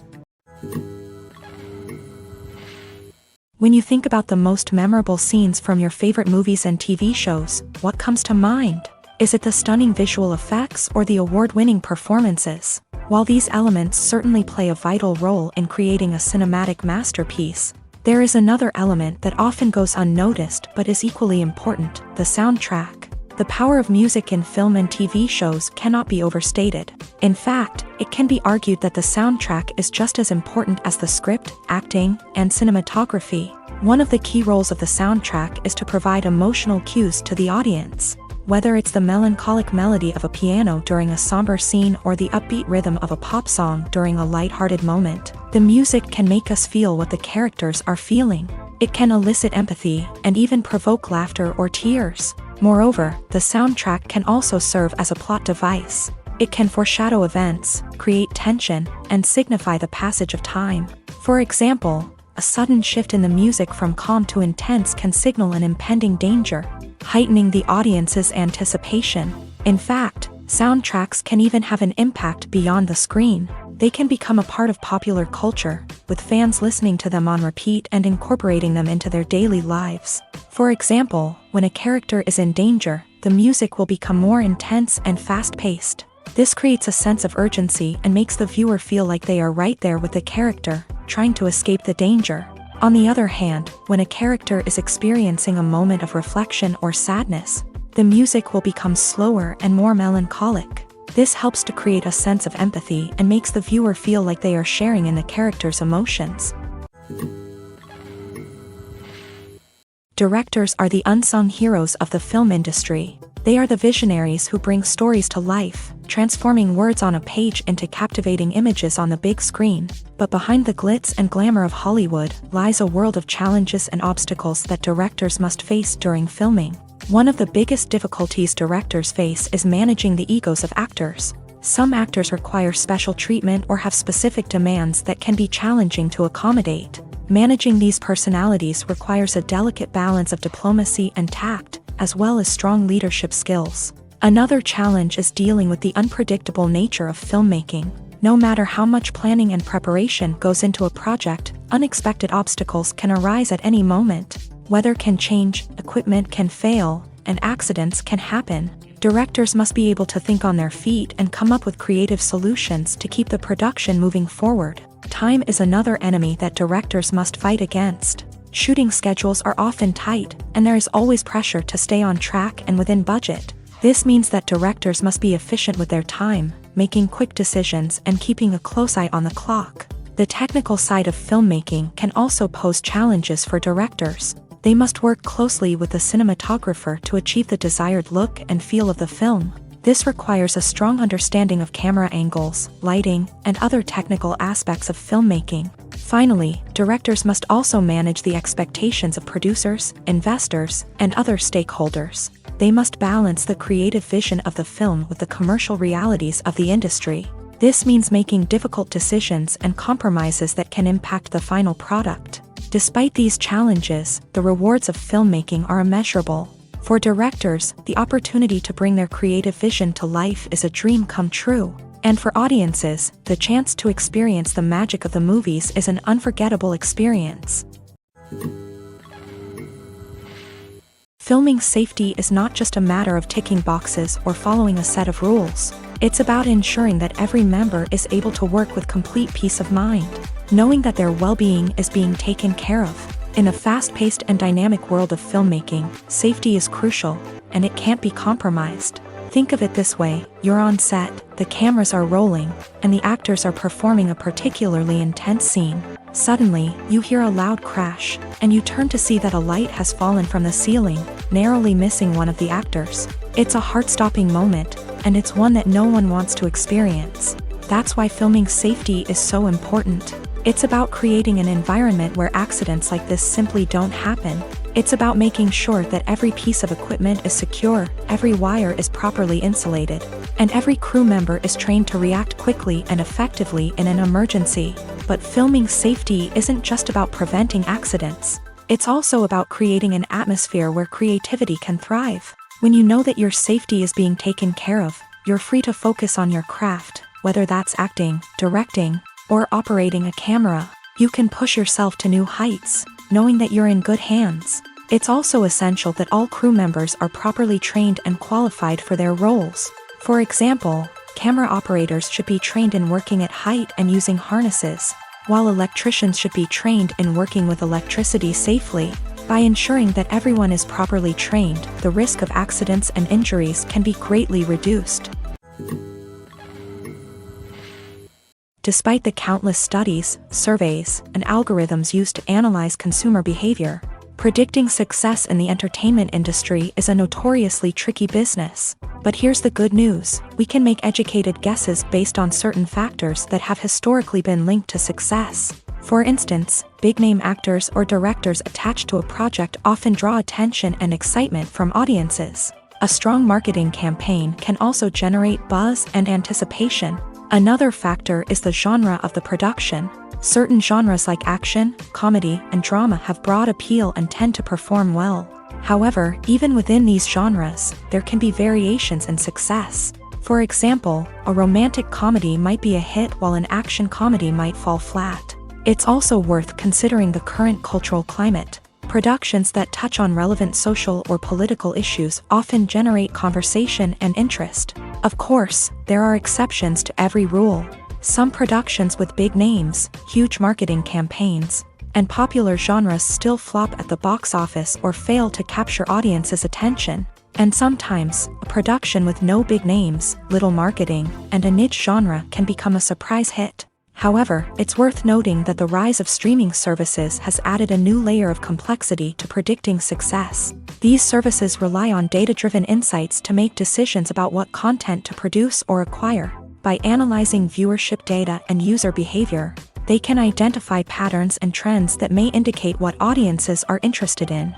When you think about the most memorable scenes from your favorite movies and TV shows, what comes to mind? Is it the stunning visual effects or the award-winning performances? While these elements certainly play a vital role in creating a cinematic masterpiece, there is another element that often goes unnoticed but is equally important: the soundtrack. The power of music in film and TV shows cannot be overstated. In fact, it can be argued that the soundtrack is just as important as the script, acting, and cinematography. One of the key roles of the soundtrack is to provide emotional cues to the audience. Whether it's the melancholic melody of a piano during a somber scene or the upbeat rhythm of a pop song during a light-hearted moment, the music can make us feel what the characters are feeling. It can elicit empathy and even provoke laughter or tears. Moreover, the soundtrack can also serve as a plot device. It can foreshadow events, create tension, and signify the passage of time. For example, a sudden shift in the music from calm to intense can signal an impending danger, heightening the audience's anticipation. In fact, soundtracks can even have an impact beyond the screen. They can become a part of popular culture, with fans listening to them on repeat and incorporating them into their daily lives. For example, when a character is in danger, the music will become more intense and fast-paced. This creates a sense of urgency and makes the viewer feel like they are right there with the character, trying to escape the danger. On the other hand, when a character is experiencing a moment of reflection or sadness, the music will become slower and more melancholic. This helps to create a sense of empathy and makes the viewer feel like they are sharing in the character's emotions. Directors are the unsung heroes of the film industry. They are the visionaries who bring stories to life, transforming words on a page into captivating images on the big screen. But behind the glitz and glamour of Hollywood lies a world of challenges and obstacles that directors must face during filming. One of the biggest difficulties directors face is managing the egos of actors. Some actors require special treatment or have specific demands that can be challenging to accommodate. Managing these personalities requires a delicate balance of diplomacy and tact, as well as strong leadership skills. Another challenge is dealing with the unpredictable nature of filmmaking. No matter how much planning and preparation goes into a project, unexpected obstacles can arise at any moment. Weather can change, equipment can fail, and accidents can happen. Directors must be able to think on their feet and come up with creative solutions to keep the production moving forward. Time is another enemy that directors must fight against. Shooting schedules are often tight, and there is always pressure to stay on track and within budget. This means that directors must be efficient with their time, making quick decisions and keeping a close eye on the clock. The technical side of filmmaking can also pose challenges for directors. They must work closely with the cinematographer to achieve the desired look and feel of the film. This requires a strong understanding of camera angles, lighting, and other technical aspects of filmmaking. Finally, directors must also manage the expectations of producers, investors, and other stakeholders. They must balance the creative vision of the film with the commercial realities of the industry. This means making difficult decisions and compromises that can impact the final product. Despite these challenges, the rewards of filmmaking are immeasurable. For directors, the opportunity to bring their creative vision to life is a dream come true. And for audiences, the chance to experience the magic of the movies is an unforgettable experience. Filming safety is not just a matter of ticking boxes or following a set of rules. It's about ensuring that every member is able to work with complete peace of mind, knowing that their well-being is being taken care of. In a fast-paced and dynamic world of filmmaking, safety is crucial, and it can't be compromised. Think of it this way: you're on set, the cameras are rolling, and the actors are performing a particularly intense scene. Suddenly, you hear a loud crash, and you turn to see that a light has fallen from the ceiling, narrowly missing one of the actors. It's a heart-stopping moment, and it's one that no one wants to experience. That's why filming safety is so important. It's about creating an environment where accidents like this simply don't happen. It's about making sure that every piece of equipment is secure, every wire is properly insulated, and every crew member is trained to react quickly and effectively in an emergency. But filming safety isn't just about preventing accidents. It's also about creating an atmosphere where creativity can thrive. When you know that your safety is being taken care of, you're free to focus on your craft, whether that's acting, directing, or operating a camera. You can push yourself to new heights, knowing that you're in good hands. It's also essential that all crew members are properly trained and qualified for their roles. For example, camera operators should be trained in working at height and using harnesses, while electricians should be trained in working with electricity safely. By ensuring that everyone is properly trained, the risk of accidents and injuries can be greatly reduced. Despite the countless studies, surveys, and algorithms used to analyze consumer behavior, predicting success in the entertainment industry is a notoriously tricky business. But here's the good news: we can make educated guesses based on certain factors that have historically been linked to success. For instance, big-name actors or directors attached to a project often draw attention and excitement from audiences. A strong marketing campaign can also generate buzz and anticipation. Another factor is the genre of the production. Certain genres like action, comedy, and drama have broad appeal and tend to perform well. However, even within these genres, there can be variations in success. For example, a romantic comedy might be a hit while an action comedy might fall flat. It's also worth considering the current cultural climate. Productions that touch on relevant social or political issues often generate conversation and interest. Of course, there are exceptions to every rule. Some productions with big names, huge marketing campaigns, and popular genres still flop at the box office or fail to capture audiences' attention. And sometimes, a production with no big names, little marketing, and a niche genre can become a surprise hit. However, it's worth noting that the rise of streaming services has added a new layer of complexity to predicting success. These services rely on data-driven insights to make decisions about what content to produce or acquire. By analyzing viewership data and user behavior, they can identify patterns and trends that may indicate what audiences are interested in.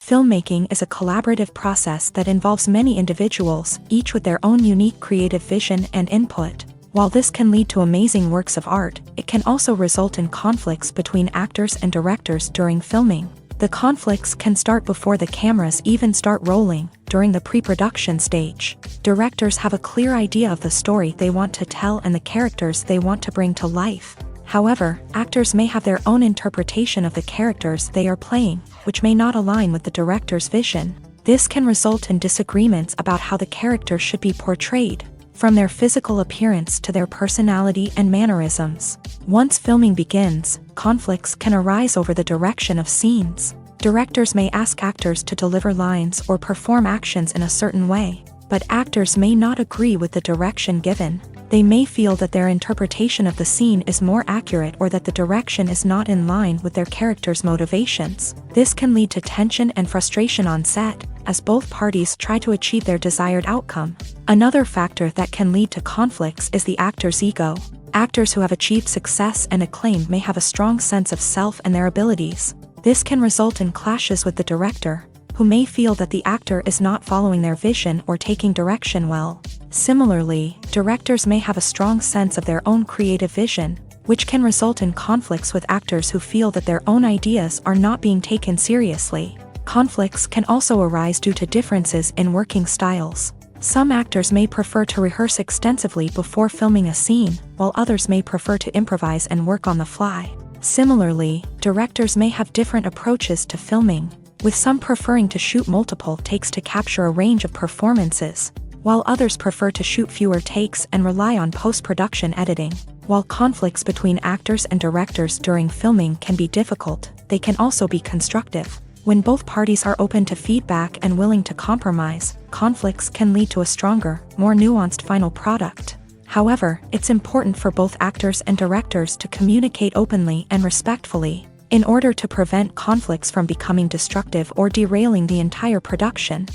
Filmmaking is a collaborative process that involves many individuals, each with their own unique creative vision and input. While this can lead to amazing works of art, it can also result in conflicts between actors and directors during filming. The conflicts can start before the cameras even start rolling, during the pre-production stage. Directors have a clear idea of the story they want to tell and the characters they want to bring to life. However, actors may have their own interpretation of the characters they are playing, which may not align with the director's vision. This can result in disagreements about how the character should be portrayed, from their physical appearance to their personality and mannerisms. Once filming begins, conflicts can arise over the direction of scenes. Directors may ask actors to deliver lines or perform actions in a certain way, but actors may not agree with the direction given. They may feel that their interpretation of the scene is more accurate or that the direction is not in line with their character's motivations. This can lead to tension and frustration on set, as both parties try to achieve their desired outcome. Another factor that can lead to conflicts is the actor's ego. Actors who have achieved success and acclaim may have a strong sense of self and their abilities. This can result in clashes with the director, who may feel that the actor is not following their vision or taking direction well. Similarly, directors may have a strong sense of their own creative vision, which can result in conflicts with actors who feel that their own ideas are not being taken seriously. Conflicts can also arise due to differences in working styles. Some actors may prefer to rehearse extensively before filming a scene, while others may prefer to improvise and work on the fly. Similarly, directors may have different approaches to filming, with some preferring to shoot multiple takes to capture a range of performances, while others prefer to shoot fewer takes and rely on post-production editing. While conflicts between actors and directors during filming can be difficult, they can also be constructive. When both parties are open to feedback and willing to compromise, conflicts can lead to a stronger, more nuanced final product. However, it's important for both actors and directors to communicate openly and respectfully, in order to prevent conflicts from becoming destructive or derailing the entire production.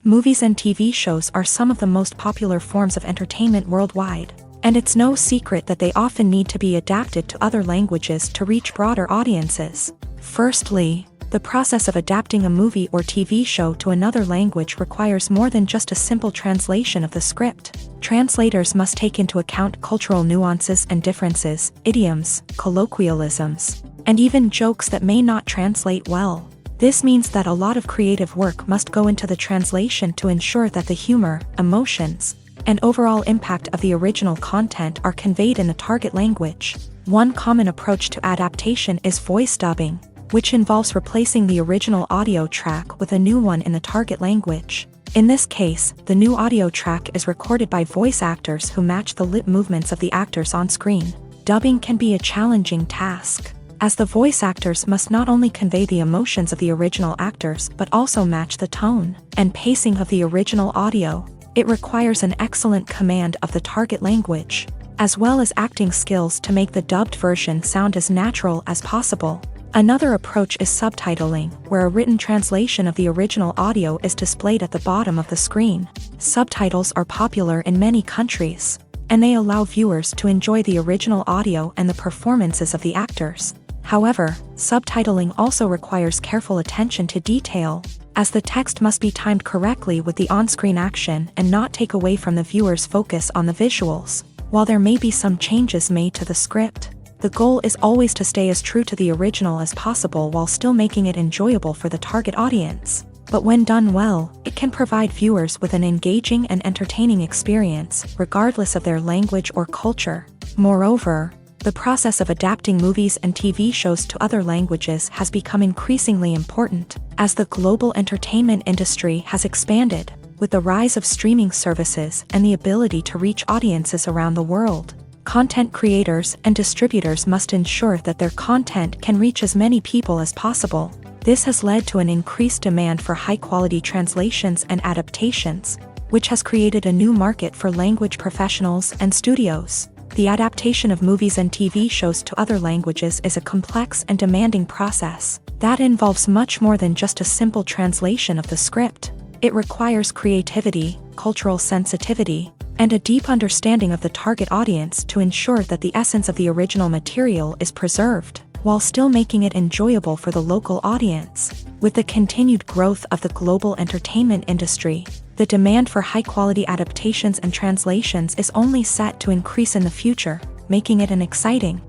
Movies and TV shows are some of the most popular forms of entertainment worldwide, and it's no secret that they often need to be adapted to other languages to reach broader audiences. Firstly, the process of adapting a movie or TV show to another language requires more than just a simple translation of the script. Translators must take into account cultural nuances and differences, idioms, colloquialisms, and even jokes that may not translate well. This means that a lot of creative work must go into the translation to ensure that the humor, emotions, and overall impact of the original content are conveyed in the target language. One common approach to adaptation is voice dubbing, which involves replacing the original audio track with a new one in the target language. In this case, the new audio track is recorded by voice actors who match the lip movements of the actors on screen. Dubbing can be a challenging task, as the voice actors must not only convey the emotions of the original actors but also match the tone and pacing of the original audio. It requires an excellent command of the target language, as well as acting skills to make the dubbed version sound as natural as possible. Another approach is subtitling, where a written translation of the original audio is displayed at the bottom of the screen. Subtitles are popular in many countries, and they allow viewers to enjoy the original audio and the performances of the actors. However, subtitling also requires careful attention to detail, as the text must be timed correctly with the on-screen action and not take away from the viewer's focus on the visuals. While there may be some changes made to the script, the goal is always to stay as true to the original as possible while still making it enjoyable for the target audience. But when done well, it can provide viewers with an engaging and entertaining experience, regardless of their language or culture. Moreover, the process of adapting movies and TV shows to other languages has become increasingly important, as the global entertainment industry has expanded, with the rise of streaming services and the ability to reach audiences around the world. Content creators and distributors must ensure that their content can reach as many people as possible. This has led to an increased demand for high-quality translations and adaptations, which has created a new market for language professionals and studios. The adaptation of movies and TV shows to other languages is a complex and demanding process that involves much more than just a simple translation of the script. It requires creativity, cultural sensitivity, and a deep understanding of the target audience to ensure that the essence of the original material is preserved, while still making it enjoyable for the local audience. With the continued growth of the global entertainment industry, the demand for high-quality adaptations and translations is only set to increase in the future, making it an exciting.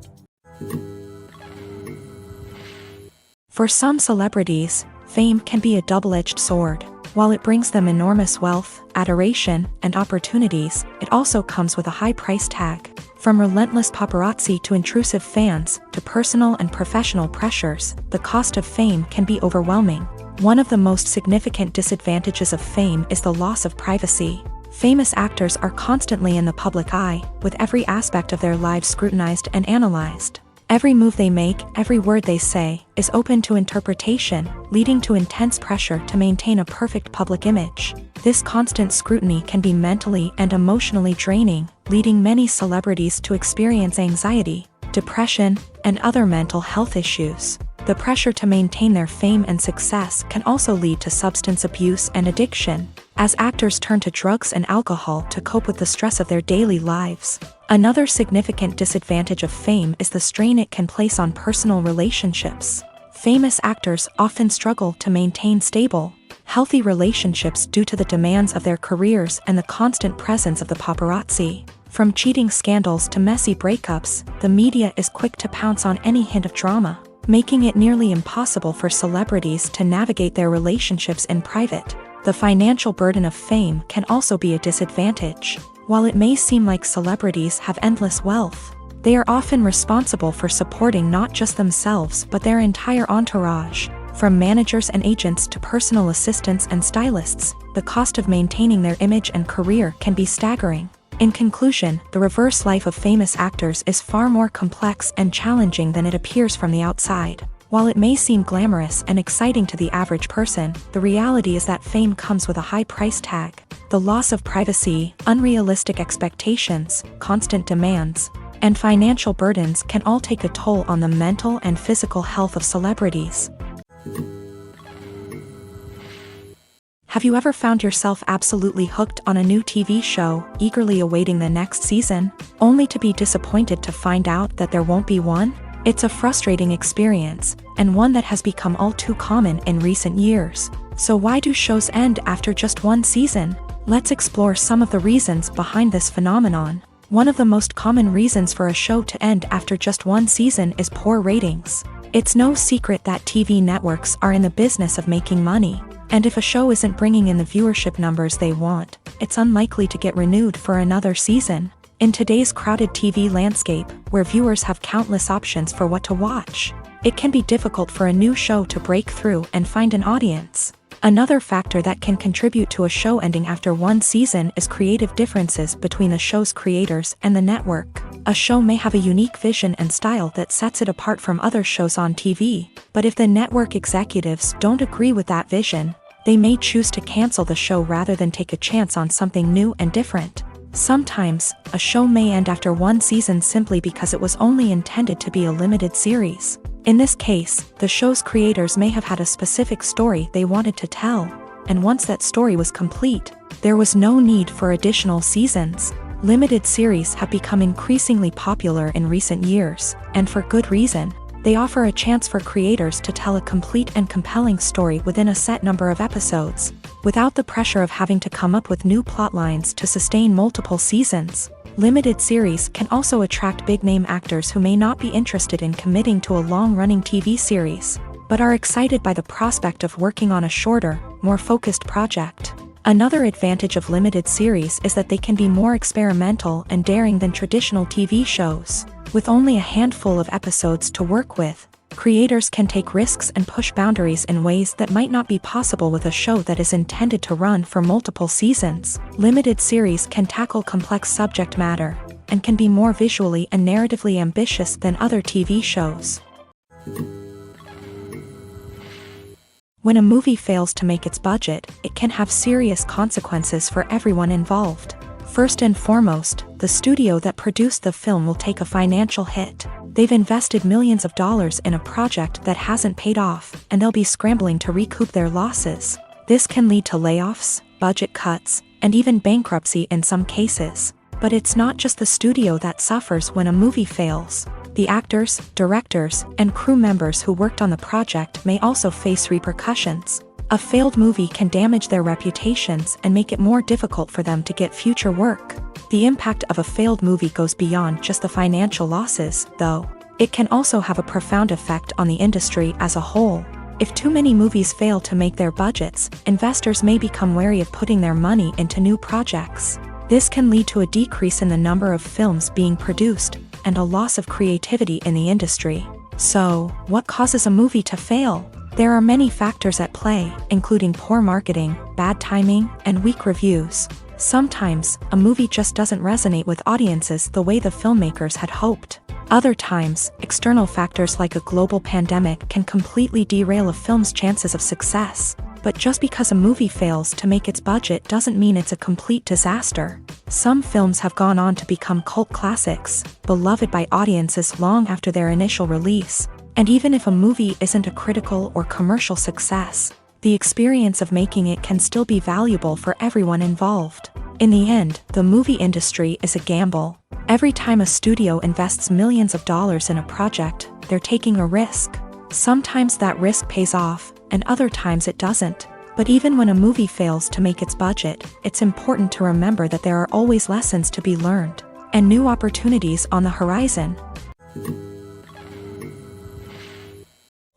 For some celebrities, fame can be a double-edged sword. While it brings them enormous wealth, adoration, and opportunities, it also comes with a high price tag. From relentless paparazzi to intrusive fans, to personal and professional pressures, the cost of fame can be overwhelming. One of the most significant disadvantages of fame is the loss of privacy. Famous actors are constantly in the public eye, with every aspect of their lives scrutinized and analyzed. Every move they make, every word they say, is open to interpretation, leading to intense pressure to maintain a perfect public image. This constant scrutiny can be mentally and emotionally draining, leading many celebrities to experience anxiety, depression, and other mental health issues. The pressure to maintain their fame and success can also lead to substance abuse and addiction, as actors turn to drugs and alcohol to cope with the stress of their daily lives. Another significant disadvantage of fame is the strain it can place on personal relationships. Famous actors often struggle to maintain stable, healthy relationships due to the demands of their careers and the constant presence of the paparazzi. From cheating scandals to messy breakups, the media is quick to pounce on any hint of drama, making it nearly impossible for celebrities to navigate their relationships in private. The financial burden of fame can also be a disadvantage. While it may seem like celebrities have endless wealth, they are often responsible for supporting not just themselves but their entire entourage. From managers and agents to personal assistants and stylists, the cost of maintaining their image and career can be staggering. In conclusion, the reverse life of famous actors is far more complex and challenging than it appears from the outside. While it may seem glamorous and exciting to the average person, the reality is that fame comes with a high price tag. The loss of privacy, unrealistic expectations, constant demands, and financial burdens can all take a toll on the mental and physical health of celebrities. Have you ever found yourself absolutely hooked on a new TV show, eagerly awaiting the next season, only to be disappointed to find out that there won't be one? It's a frustrating experience, and one that has become all too common in recent years. So why do shows end after just one season? Let's explore some of the reasons behind this phenomenon. One of the most common reasons for a show to end after just one season is poor ratings. It's no secret that TV networks are in the business of making money, and if a show isn't bringing in the viewership numbers they want, it's unlikely to get renewed for another season. In today's crowded TV landscape, where viewers have countless options for what to watch, it can be difficult for a new show to break through and find an audience. Another factor that can contribute to a show ending after one season is creative differences between the show's creators and the network. A show may have a unique vision and style that sets it apart from other shows on TV, but if the network executives don't agree with that vision, they may choose to cancel the show rather than take a chance on something new and different. Sometimes, a show may end after one season simply because it was only intended to be a limited series. In this case, the show's creators may have had a specific story they wanted to tell, and once that story was complete, there was no need for additional seasons. Limited series have become increasingly popular in recent years, and for good reason. They offer a chance for creators to tell a complete and compelling story within a set number of episodes, without the pressure of having to come up with new plotlines to sustain multiple seasons. Limited series can also attract big-name actors who may not be interested in committing to a long-running TV series, but are excited by the prospect of working on a shorter, more focused project. Another advantage of limited series is that they can be more experimental and daring than traditional TV shows. With only a handful of episodes to work with, creators can take risks and push boundaries in ways that might not be possible with a show that is intended to run for multiple seasons. Limited series can tackle complex subject matter, and can be more visually and narratively ambitious than other TV shows. When a movie fails to make its budget, it can have serious consequences for everyone involved. First and foremost, the studio that produced the film will take a financial hit. They've invested millions of dollars in a project that hasn't paid off, and they'll be scrambling to recoup their losses. This can lead to layoffs, budget cuts, and even bankruptcy in some cases. But it's not just the studio that suffers when a movie fails. The actors, directors, and crew members who worked on the project may also face repercussions. A failed movie can damage their reputations and make it more difficult for them to get future work. The impact of a failed movie goes beyond just the financial losses, though. It can also have a profound effect on the industry as a whole. If too many movies fail to make their budgets, investors may become wary of putting their money into new projects. This can lead to a decrease in the number of films being produced, and a loss of creativity in the industry. So, what causes a movie to fail? There are many factors at play, including poor marketing, bad timing, and weak reviews. Sometimes, a movie just doesn't resonate with audiences the way the filmmakers had hoped. Other times, external factors like a global pandemic can completely derail a film's chances of success. But just because a movie fails to make its budget doesn't mean it's a complete disaster. Some films have gone on to become cult classics, beloved by audiences long after their initial release. And even if a movie isn't a critical or commercial success, the experience of making it can still be valuable for everyone involved. In the end, the movie industry is a gamble. Every time a studio invests millions of dollars in a project, they're taking a risk. Sometimes that risk pays off, and other times it doesn't. But even when a movie fails to make its budget, it's important to remember that there are always lessons to be learned, and new opportunities on the horizon.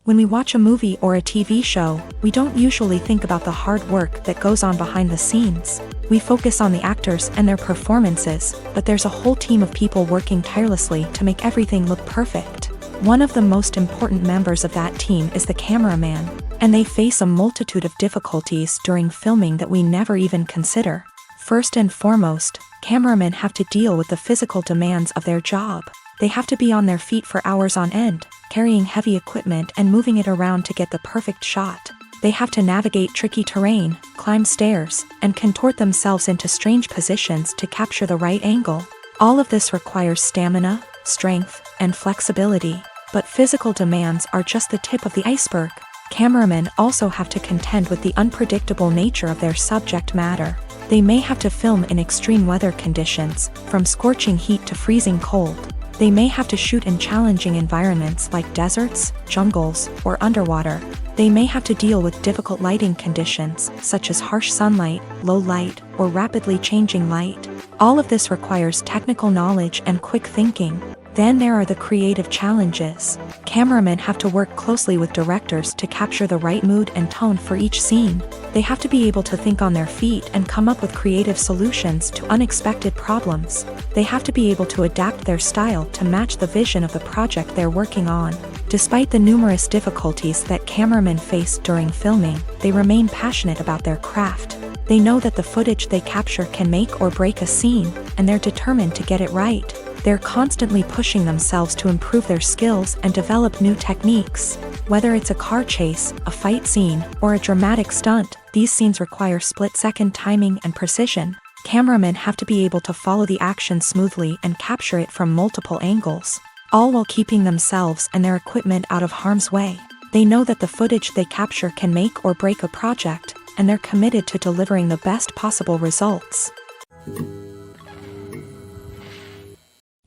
When we watch a movie or a TV show, we don't usually think about the hard work that goes on behind the scenes. We focus on the actors and their performances, but there's a whole team of people working tirelessly to make everything look perfect. One of the most important members of that team is the cameraman, and they face a multitude of difficulties during filming that we never even consider. First and foremost, cameramen have to deal with the physical demands of their job. They have to be on their feet for hours on end, carrying heavy equipment and moving it around to get the perfect shot. They have to navigate tricky terrain, climb stairs, and contort themselves into strange positions to capture the right angle. All of this requires stamina, strength, and flexibility. But physical demands are just the tip of the iceberg. Cameramen also have to contend with the unpredictable nature of their subject matter. They may have to film in extreme weather conditions, from scorching heat to freezing cold. They may have to shoot in challenging environments like deserts, jungles, or underwater. They may have to deal with difficult lighting conditions, such as harsh sunlight, low light, or rapidly changing light. All of this requires technical knowledge and quick thinking. Then there are the creative challenges. Cameramen have to work closely with directors to capture the right mood and tone for each scene. They have to be able to think on their feet and come up with creative solutions to unexpected problems. They have to be able to adapt their style to match the vision of the project they're working on. Despite the numerous difficulties that cameramen face during filming, they remain passionate about their craft. They know that the footage they capture can make or break a scene, and they're determined to get it right. They're constantly pushing themselves to improve their skills and develop new techniques. Whether it's a car chase, a fight scene, or a dramatic stunt, these scenes require split-second timing and precision. Cameramen have to be able to follow the action smoothly and capture it from multiple angles, all while keeping themselves and their equipment out of harm's way. They know that the footage they capture can make or break a project, and they're committed to delivering the best possible results.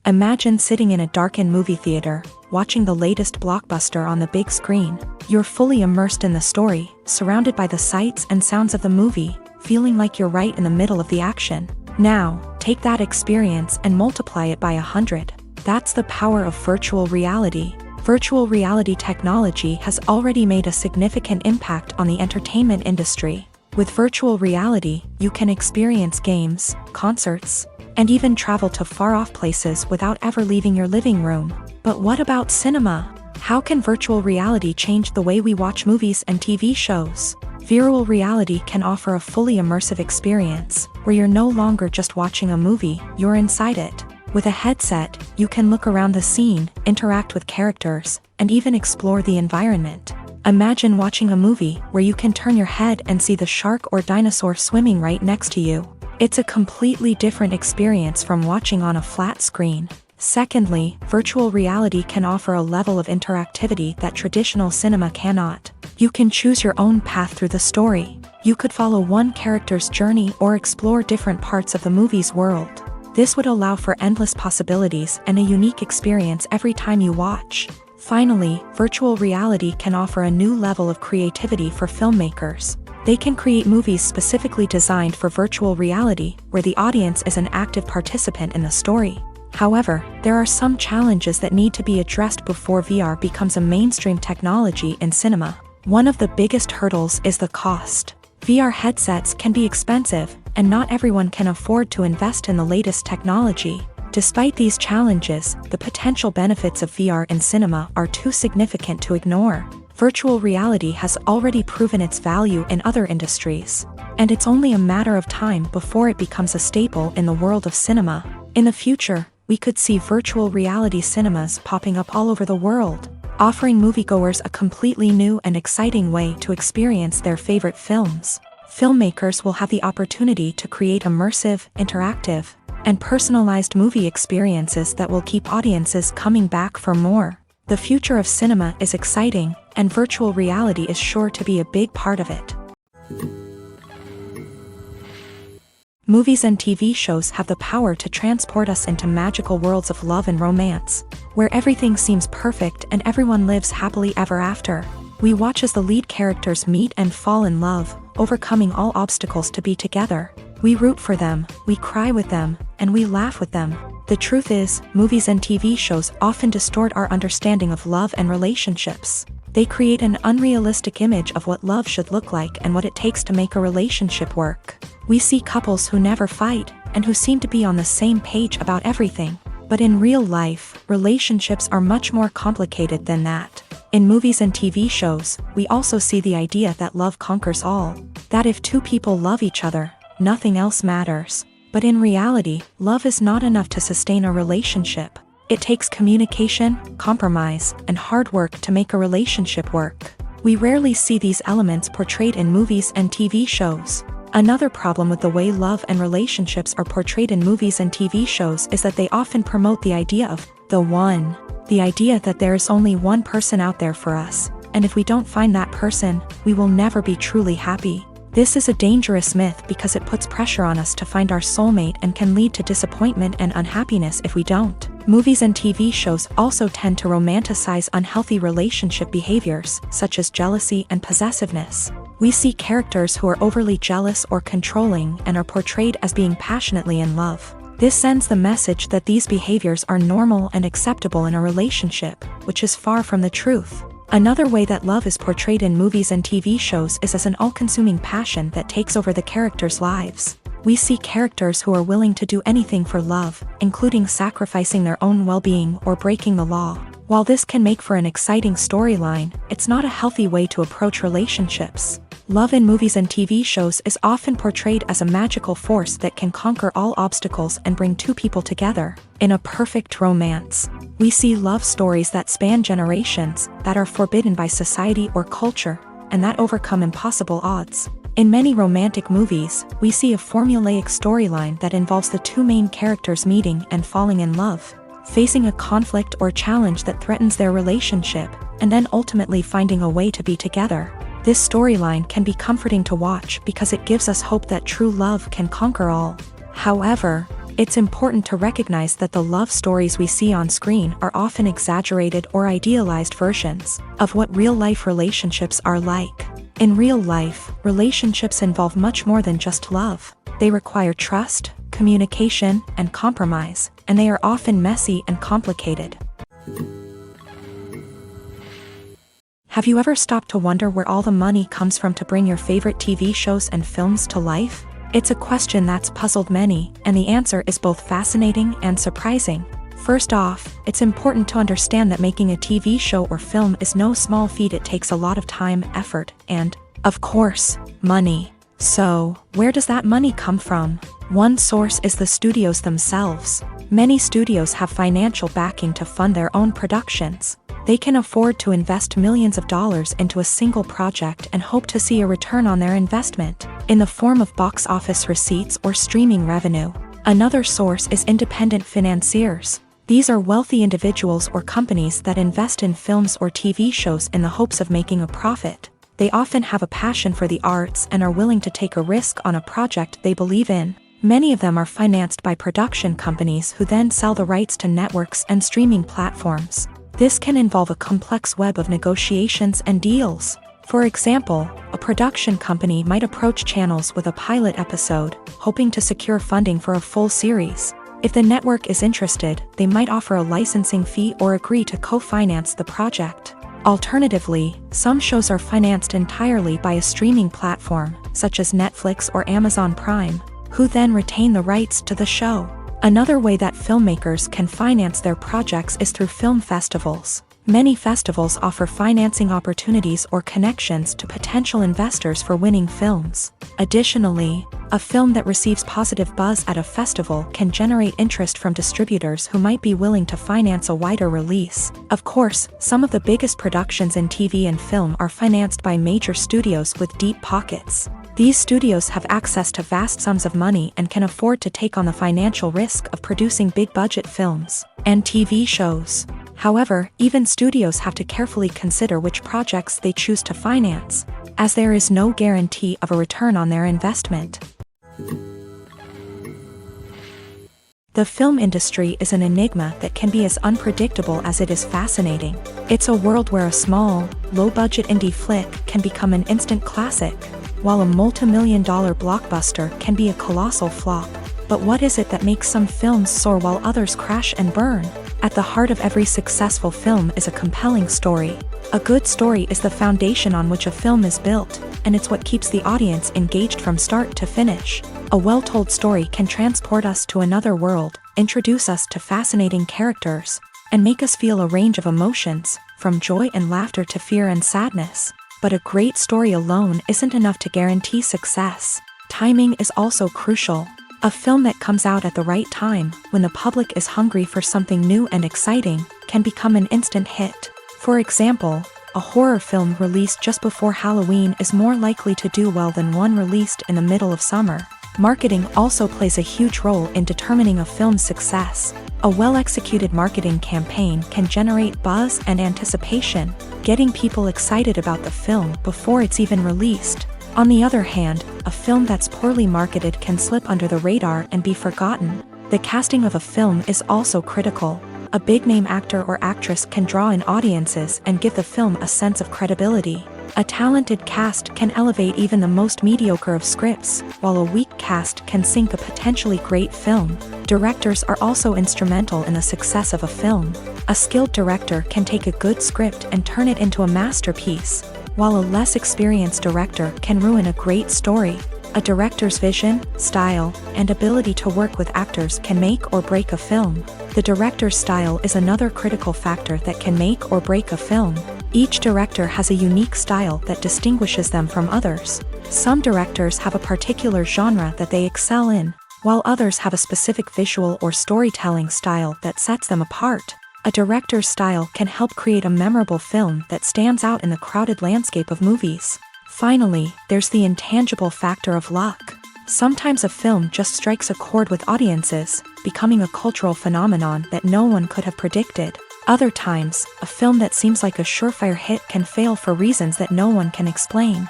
Imagine sitting in a darkened movie theater, watching the latest blockbuster on the big screen. You're fully immersed in the story, surrounded by the sights and sounds of the movie, feeling like you're right in the middle of the action. Now, take that experience and multiply it by 100. That's the power of virtual reality. Virtual reality technology has already made a significant impact on the entertainment industry. With virtual reality, you can experience games, concerts, and even travel to far-off places without ever leaving your living room. But what about cinema? How can virtual reality change the way we watch movies and TV shows? Virtual reality can offer a fully immersive experience, where you're no longer just watching a movie, you're inside it. With a headset, you can look around the scene, interact with characters, and even explore the environment. Imagine watching a movie where you can turn your head and see the shark or dinosaur swimming right next to you. It's a completely different experience from watching on a flat screen. Secondly, virtual reality can offer a level of interactivity that traditional cinema cannot. You can choose your own path through the story. You could follow one character's journey or explore different parts of the movie's world. This would allow for endless possibilities and a unique experience every time you watch. Finally, virtual reality can offer a new level of creativity for filmmakers. They can create movies specifically designed for virtual reality, where the audience is an active participant in the story. However, there are some challenges that need to be addressed before VR becomes a mainstream technology in cinema. One of the biggest hurdles is the cost. VR headsets can be expensive, and not everyone can afford to invest in the latest technology. Despite these challenges, the potential benefits of VR in cinema are too significant to ignore. Virtual reality has already proven its value in other industries, and it's only a matter of time before it becomes a staple in the world of cinema. In the future, we could see virtual reality cinemas popping up all over the world, offering moviegoers a completely new and exciting way to experience their favorite films. Filmmakers will have the opportunity to create immersive, interactive, and personalized movie experiences that will keep audiences coming back for more. The future of cinema is exciting, and virtual reality is sure to be a big part of it. Movies and TV shows have the power to transport us into magical worlds of love and romance, where everything seems perfect and everyone lives happily ever after. We watch as the lead characters meet and fall in love, overcoming all obstacles to be together. We root for them, we cry with them, and we laugh with them. The truth is, movies and TV shows often distort our understanding of love and relationships. They create an unrealistic image of what love should look like and what it takes to make a relationship work. We see couples who never fight, and who seem to be on the same page about everything. But in real life, relationships are much more complicated than that. In movies and TV shows, we also see the idea that love conquers all. That if two people love each other, nothing else matters. But in reality, love is not enough to sustain a relationship. It takes communication, compromise, and hard work to make a relationship work. We rarely see these elements portrayed in movies and TV shows. Another problem with the way love and relationships are portrayed in movies and TV shows is that they often promote the idea of the one. The idea that there is only one person out there for us, and if we don't find that person, we will never be truly happy. This is a dangerous myth because it puts pressure on us to find our soulmate and can lead to disappointment and unhappiness if we don't. Movies and TV shows also tend to romanticize unhealthy relationship behaviors, such as jealousy and possessiveness. We see characters who are overly jealous or controlling and are portrayed as being passionately in love. This sends the message that these behaviors are normal and acceptable in a relationship, which is far from the truth. Another way that love is portrayed in movies and TV shows is as an all-consuming passion that takes over the characters' lives. We see characters who are willing to do anything for love, including sacrificing their own well-being or breaking the law. While this can make for an exciting storyline, it's not a healthy way to approach relationships. Love in movies and TV shows is often portrayed as a magical force that can conquer all obstacles and bring two people together in a perfect romance. We see love stories that span generations, that are forbidden by society or culture, and that overcome impossible odds. In many romantic movies, we see a formulaic storyline that involves the two main characters meeting and falling in love, facing a conflict or challenge that threatens their relationship, and then ultimately finding a way to be together. This storyline can be comforting to watch because it gives us hope that true love can conquer all. However, it's important to recognize that the love stories we see on screen are often exaggerated or idealized versions of what real-life relationships are like. In real life, relationships involve much more than just love. They require trust, communication, and compromise, and they are often messy and complicated. Have you ever stopped to wonder where all the money comes from to bring your favorite TV shows and films to life? It's a question that's puzzled many, and the answer is both fascinating and surprising. First off, it's important to understand that making a TV show or film is no small feat. It takes a lot of time, effort, and, of course, money. So, where does that money come from? One source is the studios themselves. Many studios have financial backing to fund their own productions. They can afford to invest millions of dollars into a single project and hope to see a return on their investment, in the form of box office receipts or streaming revenue. Another source is independent financiers. These are wealthy individuals or companies that invest in films or TV shows in the hopes of making a profit. They often have a passion for the arts and are willing to take a risk on a project they believe in. Many of them are financed by production companies who then sell the rights to networks and streaming platforms. This can involve a complex web of negotiations and deals. For example, a production company might approach channels with a pilot episode, hoping to secure funding for a full series. If the network is interested, they might offer a licensing fee or agree to co-finance the project. Alternatively, some shows are financed entirely by a streaming platform, such as Netflix or Amazon Prime, who then retain the rights to the show. Another way that filmmakers can finance their projects is through film festivals. Many festivals offer financing opportunities or connections to potential investors for winning films. Additionally, a film that receives positive buzz at a festival can generate interest from distributors who might be willing to finance a wider release. Of course, some of the biggest productions in TV and film are financed by major studios with deep pockets. These studios have access to vast sums of money and can afford to take on the financial risk of producing big-budget films and TV shows. However, even studios have to carefully consider which projects they choose to finance, as there is no guarantee of a return on their investment. The film industry is an enigma that can be as unpredictable as it is fascinating. It's a world where a small, low-budget indie flick can become an instant classic, while a multi-million-dollar blockbuster can be a colossal flop. But what is it that makes some films soar while others crash and burn? At the heart of every successful film is a compelling story. A good story is the foundation on which a film is built, and it's what keeps the audience engaged from start to finish. A well-told story can transport us to another world, introduce us to fascinating characters, and make us feel a range of emotions, from joy and laughter to fear and sadness. But a great story alone isn't enough to guarantee success. Timing is also crucial. A film that comes out at the right time, when the public is hungry for something new and exciting, can become an instant hit. For example, a horror film released just before Halloween is more likely to do well than one released in the middle of summer. Marketing also plays a huge role in determining a film's success. A well-executed marketing campaign can generate buzz and anticipation, getting people excited about the film before it's even released. On the other hand, a film that's poorly marketed can slip under the radar and be forgotten. The casting of a film is also critical. A big-name actor or actress can draw in audiences and give the film a sense of credibility. A talented cast can elevate even the most mediocre of scripts, while a weak cast can sink a potentially great film. Directors are also instrumental in the success of a film. A skilled director can take a good script and turn it into a masterpiece, while a less experienced director can ruin a great story. A director's vision, style, and ability to work with actors can make or break a film. The director's style is another critical factor that can make or break a film. Each director has a unique style that distinguishes them from others. Some directors have a particular genre that they excel in, while others have a specific visual or storytelling style that sets them apart. A director's style can help create a memorable film that stands out in the crowded landscape of movies. Finally, there's the intangible factor of luck. Sometimes a film just strikes a chord with audiences, becoming a cultural phenomenon that no one could have predicted. Other times, a film that seems like a surefire hit can fail for reasons that no one can explain.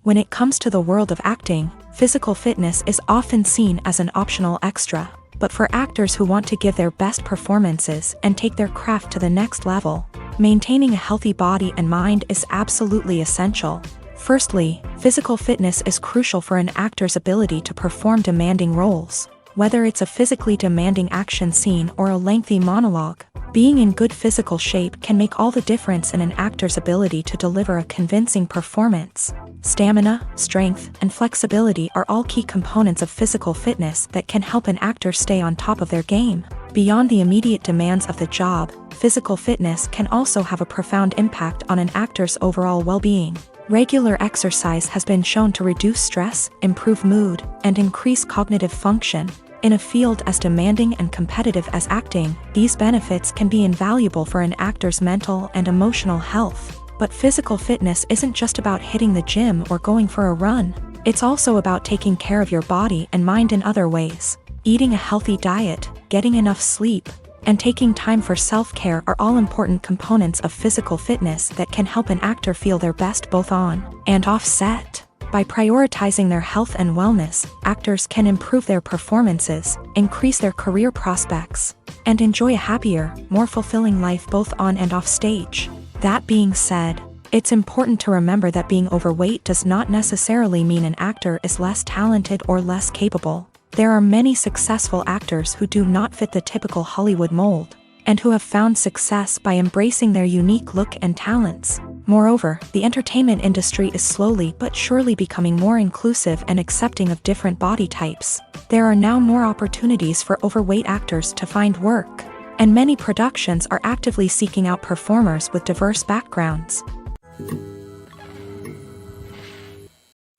When it comes to the world of acting, physical fitness is often seen as an optional extra. But for actors who want to give their best performances and take their craft to the next level, maintaining a healthy body and mind is absolutely essential. Firstly, physical fitness is crucial for an actor's ability to perform demanding roles. Whether it's a physically demanding action scene or a lengthy monologue, being in good physical shape can make all the difference in an actor's ability to deliver a convincing performance. Stamina, strength, and flexibility are all key components of physical fitness that can help an actor stay on top of their game. Beyond the immediate demands of the job, physical fitness can also have a profound impact on an actor's overall well-being. Regular exercise has been shown to reduce stress, improve mood, and increase cognitive function. In a field as demanding and competitive as acting, these benefits can be invaluable for an actor's mental and emotional health. But physical fitness isn't just about hitting the gym or going for a run. It's also about taking care of your body and mind in other ways. Eating a healthy diet, getting enough sleep, and taking time for self-care are all important components of physical fitness that can help an actor feel their best both on and off set. By prioritizing their health and wellness, actors can improve their performances, increase their career prospects, and enjoy a happier, more fulfilling life both on and off stage. That being said, it's important to remember that being overweight does not necessarily mean an actor is less talented or less capable. There are many successful actors who do not fit the typical Hollywood mold, and who have found success by embracing their unique look and talents. Moreover, the entertainment industry is slowly but surely becoming more inclusive and accepting of different body types. There are now more opportunities for overweight actors to find work, and many productions are actively seeking out performers with diverse backgrounds.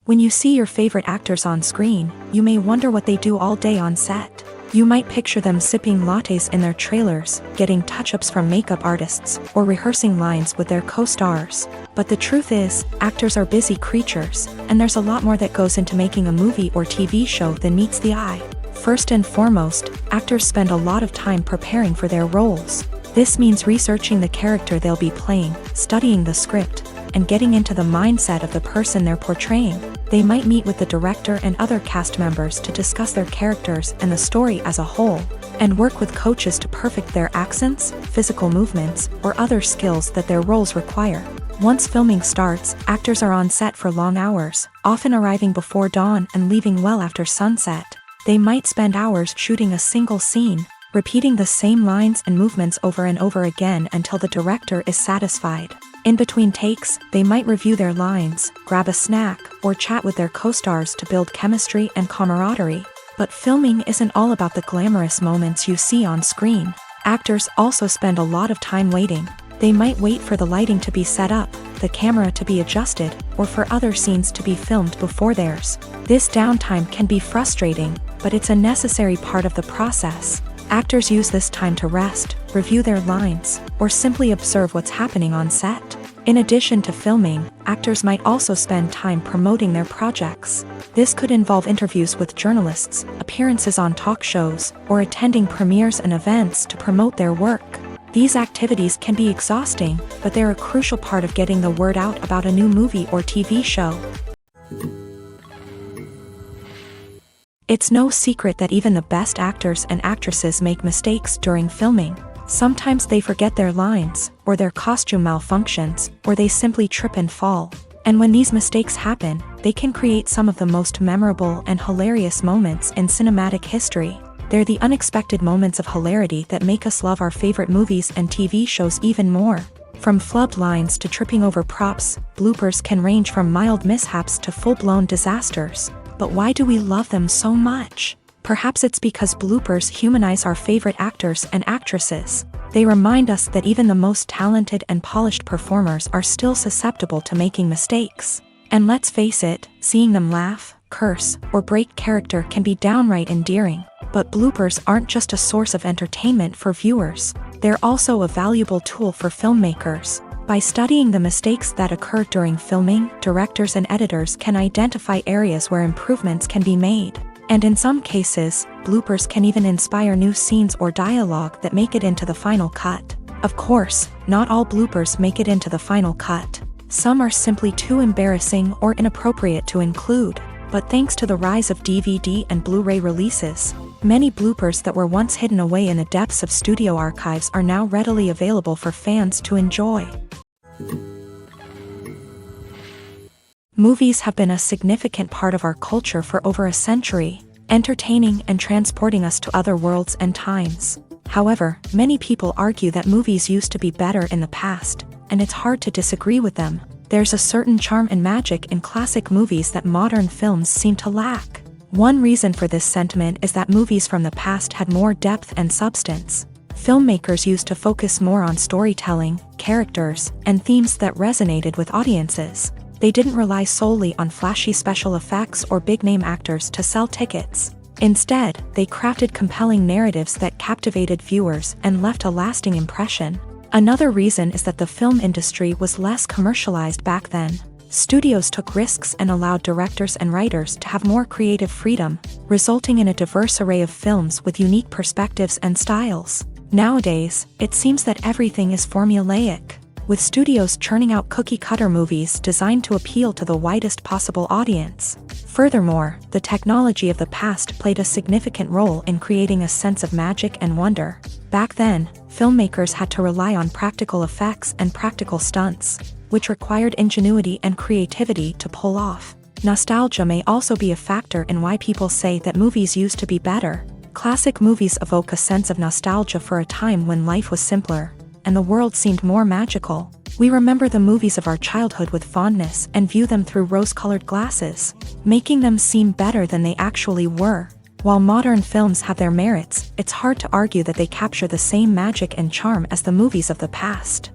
When you see your favorite actors on screen, you may wonder what they do all day on set. You might picture them sipping lattes in their trailers, getting touch-ups from makeup artists, or rehearsing lines with their co-stars. But the truth is, actors are busy creatures, and there's a lot more that goes into making a movie or TV show than meets the eye. First and foremost, actors spend a lot of time preparing for their roles. This means researching the character they'll be playing, studying the script, and getting into the mindset of the person they're portraying. They might meet with the director and other cast members to discuss their characters and the story as a whole, and work with coaches to perfect their accents, physical movements, or other skills that their roles require. Once filming starts, actors are on set for long hours, often arriving before dawn and leaving well after sunset. They might spend hours shooting a single scene, repeating the same lines and movements over and over again until the director is satisfied. In between takes, they might review their lines, grab a snack, or chat with their co-stars to build chemistry and camaraderie. But filming isn't all about the glamorous moments you see on screen. Actors also spend a lot of time waiting. They might wait for the lighting to be set up, the camera to be adjusted, or for other scenes to be filmed before theirs. This downtime can be frustrating, but it's a necessary part of the process. Actors use this time to rest, review their lines, or simply observe what's happening on set. In addition to filming, actors might also spend time promoting their projects. This could involve interviews with journalists, appearances on talk shows, or attending premieres and events to promote their work. These activities can be exhausting, but they're a crucial part of getting the word out about a new movie or TV show. It's no secret that even the best actors and actresses make mistakes during filming. Sometimes they forget their lines, or their costume malfunctions, or they simply trip and fall. And when these mistakes happen, they can create some of the most memorable and hilarious moments in cinematic history. They're the unexpected moments of hilarity that make us love our favorite movies and TV shows even more. From flubbed lines to tripping over props, bloopers can range from mild mishaps to full-blown disasters. But why do we love them so much? Perhaps it's because bloopers humanize our favorite actors and actresses. They remind us that even the most talented and polished performers are still susceptible to making mistakes. And let's face it, seeing them laugh, curse, or break character can be downright endearing. But bloopers aren't just a source of entertainment for viewers. They're also a valuable tool for filmmakers. By studying the mistakes that occur during filming, directors and editors can identify areas where improvements can be made. And in some cases, bloopers can even inspire new scenes or dialogue that make it into the final cut. Of course, not all bloopers make it into the final cut. Some are simply too embarrassing or inappropriate to include. But thanks to the rise of DVD and Blu-ray releases, many bloopers that were once hidden away in the depths of studio archives are now readily available for fans to enjoy. Movies have been a significant part of our culture for over a century, entertaining and transporting us to other worlds and times. However, many people argue that movies used to be better in the past, and it's hard to disagree with them. There's a certain charm and magic in classic movies that modern films seem to lack. One reason for this sentiment is that movies from the past had more depth and substance. Filmmakers used to focus more on storytelling, characters, and themes that resonated with audiences. They didn't rely solely on flashy special effects or big-name actors to sell tickets. Instead, they crafted compelling narratives that captivated viewers and left a lasting impression. Another reason is that the film industry was less commercialized back then. Studios took risks and allowed directors and writers to have more creative freedom, resulting in a diverse array of films with unique perspectives and styles. Nowadays, it seems that everything is formulaic, with studios churning out cookie-cutter movies designed to appeal to the widest possible audience. Furthermore, the technology of the past played a significant role in creating a sense of magic and wonder. Back then, filmmakers had to rely on practical effects and practical stunts, which required ingenuity and creativity to pull off. Nostalgia may also be a factor in why people say that movies used to be better. Classic movies evoke a sense of nostalgia for a time when life was simpler, and the world seemed more magical. We remember the movies of our childhood with fondness and view them through rose-colored glasses, making them seem better than they actually were. While modern films have their merits, it's hard to argue that they capture the same magic and charm as the movies of the past.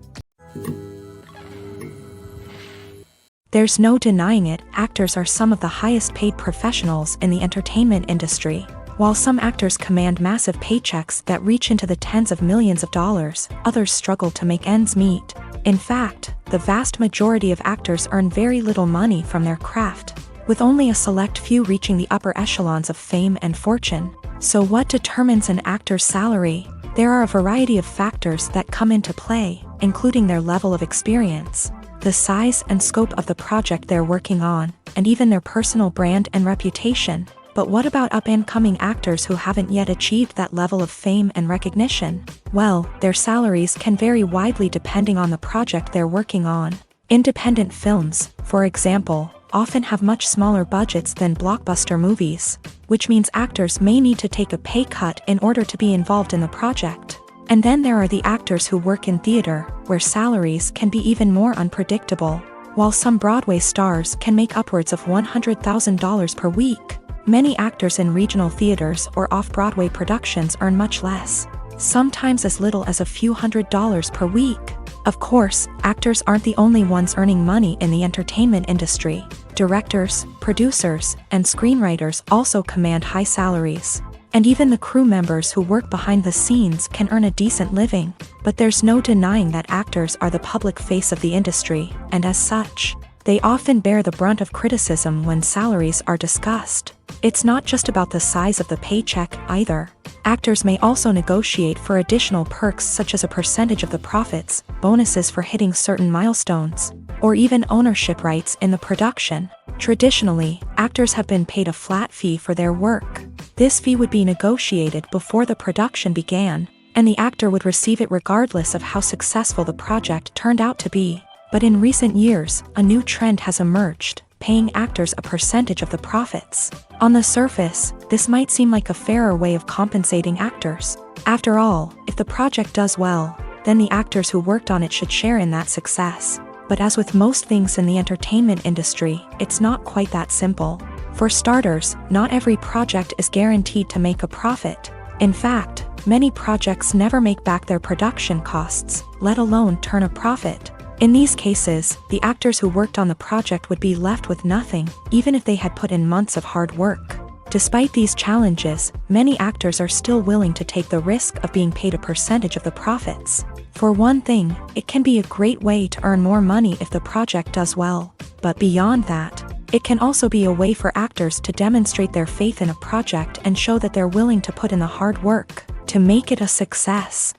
There's no denying it, actors are some of the highest paid professionals in the entertainment industry. While some actors command massive paychecks that reach into the tens of millions of dollars, others struggle to make ends meet. In fact, the vast majority of actors earn very little money from their craft, with only a select few reaching the upper echelons of fame and fortune. So what determines an actor's salary? There are a variety of factors that come into play, including their level of experience, the size and scope of the project they're working on, and even their personal brand and reputation. But what about up-and-coming actors who haven't yet achieved that level of fame and recognition? Well, their salaries can vary widely depending on the project they're working on. Independent films, for example, often have much smaller budgets than blockbuster movies, which means actors may need to take a pay cut in order to be involved in the project. And then there are the actors who work in theater, where salaries can be even more unpredictable. While some Broadway stars can make upwards of $100,000 per week, many actors in regional theaters or off-Broadway productions earn much less, sometimes as little as a few $100s per week. Of course, actors aren't the only ones earning money in the entertainment industry. Directors, producers, and screenwriters also command high salaries. And even the crew members who work behind the scenes can earn a decent living. But there's no denying that actors are the public face of the industry, and as such, they often bear the brunt of criticism when salaries are discussed. It's not just about the size of the paycheck, either. Actors may also negotiate for additional perks such as a percentage of the profits, bonuses for hitting certain milestones, or even ownership rights in the production. Traditionally, actors have been paid a flat fee for their work. This fee would be negotiated before the production began, and the actor would receive it regardless of how successful the project turned out to be. But in recent years, a new trend has emerged, paying actors a percentage of the profits. On the surface, this might seem like a fairer way of compensating actors. After all, if the project does well, then the actors who worked on it should share in that success. But as with most things in the entertainment industry, it's not quite that simple. For starters, not every project is guaranteed to make a profit. In fact, many projects never make back their production costs, let alone turn a profit. In these cases, the actors who worked on the project would be left with nothing, even if they had put in months of hard work. Despite these challenges, many actors are still willing to take the risk of being paid a percentage of the profits. For one thing, it can be a great way to earn more money if the project does well. But beyond that, it can also be a way for actors to demonstrate their faith in a project and show that they're willing to put in the hard work to make it a success.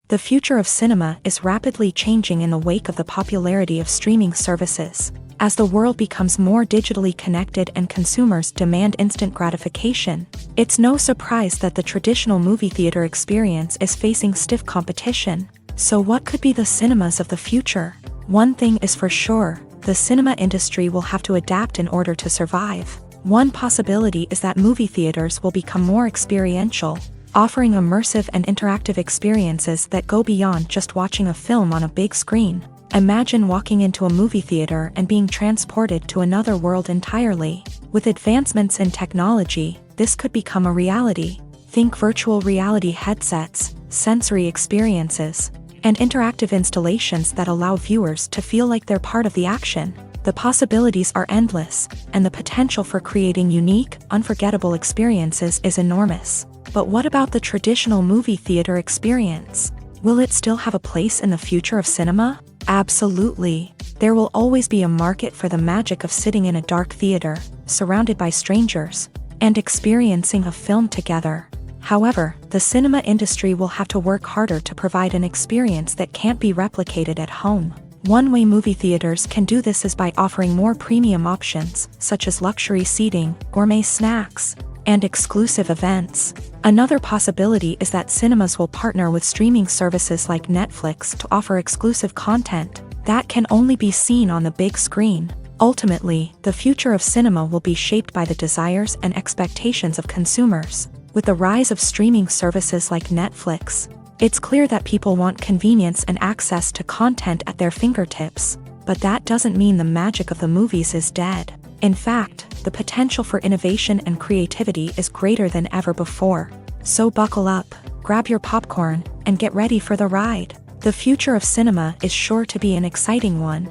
The future of cinema is rapidly changing in the wake of the popularity of streaming services. As the world becomes more digitally connected and consumers demand instant gratification, it's no surprise that the traditional movie theater experience is facing stiff competition. So what could be the cinemas of the future? One thing is for sure, the cinema industry will have to adapt in order to survive. One possibility is that movie theaters will become more experiential, offering immersive and interactive experiences that go beyond just watching a film on a big screen. Imagine walking into a movie theater and being transported to another world entirely. With advancements in technology, this could become a reality. Think virtual reality headsets, sensory experiences, and interactive installations that allow viewers to feel like they're part of the action. The possibilities are endless, and the potential for creating unique, unforgettable experiences is enormous. But what about the traditional movie theater experience? Will it still have a place in the future of cinema? Absolutely. There will always be a market for the magic of sitting in a dark theater, surrounded by strangers, and experiencing a film together. However, the cinema industry will have to work harder to provide an experience that can't be replicated at home. One way movie theaters can do this is by offering more premium options, such as luxury seating, gourmet snacks, and exclusive events. Another possibility is that cinemas will partner with streaming services like Netflix to offer exclusive content that can only be seen on the big screen. Ultimately, the future of cinema will be shaped by the desires and expectations of consumers. With the rise of streaming services like Netflix, it's clear that people want convenience and access to content at their fingertips. But that doesn't mean the magic of the movies is dead. In fact, the potential for innovation and creativity is greater than ever before. So buckle up, grab your popcorn, and get ready for the ride. The future of cinema is sure to be an exciting one.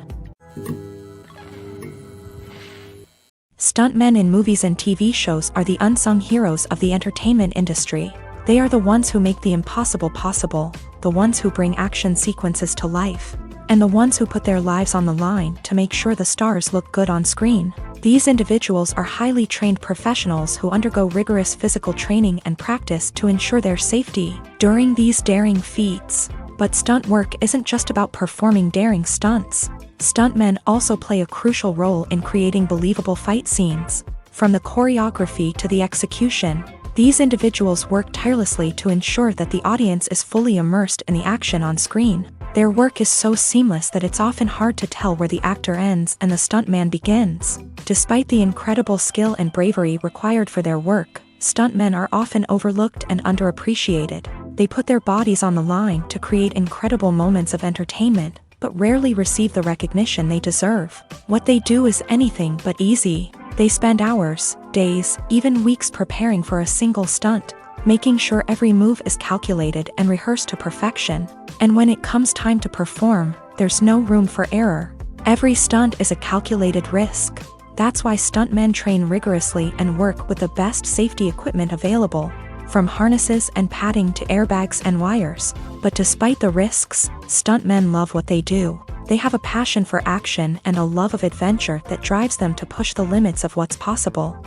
Stuntmen in movies and TV shows are the unsung heroes of the entertainment industry. They are the ones who make the impossible possible, the ones who bring action sequences to life, and the ones who put their lives on the line to make sure the stars look good on screen. These individuals are highly trained professionals who undergo rigorous physical training and practice to ensure their safety during these daring feats. But stunt work isn't just about performing daring stunts. Stuntmen also play a crucial role in creating believable fight scenes. From the choreography to the execution, these individuals work tirelessly to ensure that the audience is fully immersed in the action on screen. Their work is so seamless that it's often hard to tell where the actor ends and the stuntman begins. Despite the incredible skill and bravery required for their work, stuntmen are often overlooked and underappreciated. They put their bodies on the line to create incredible moments of entertainment, but rarely receive the recognition they deserve. What they do is anything but easy. They spend hours, days, even weeks preparing for a single stunt, making sure every move is calculated and rehearsed to perfection. And when it comes time to perform, there's no room for error. Every stunt is a calculated risk. That's why stuntmen train rigorously and work with the best safety equipment available, from harnesses and padding to airbags and wires. But despite the risks, stuntmen love what they do. They have a passion for action and a love of adventure that drives them to push the limits of what's possible.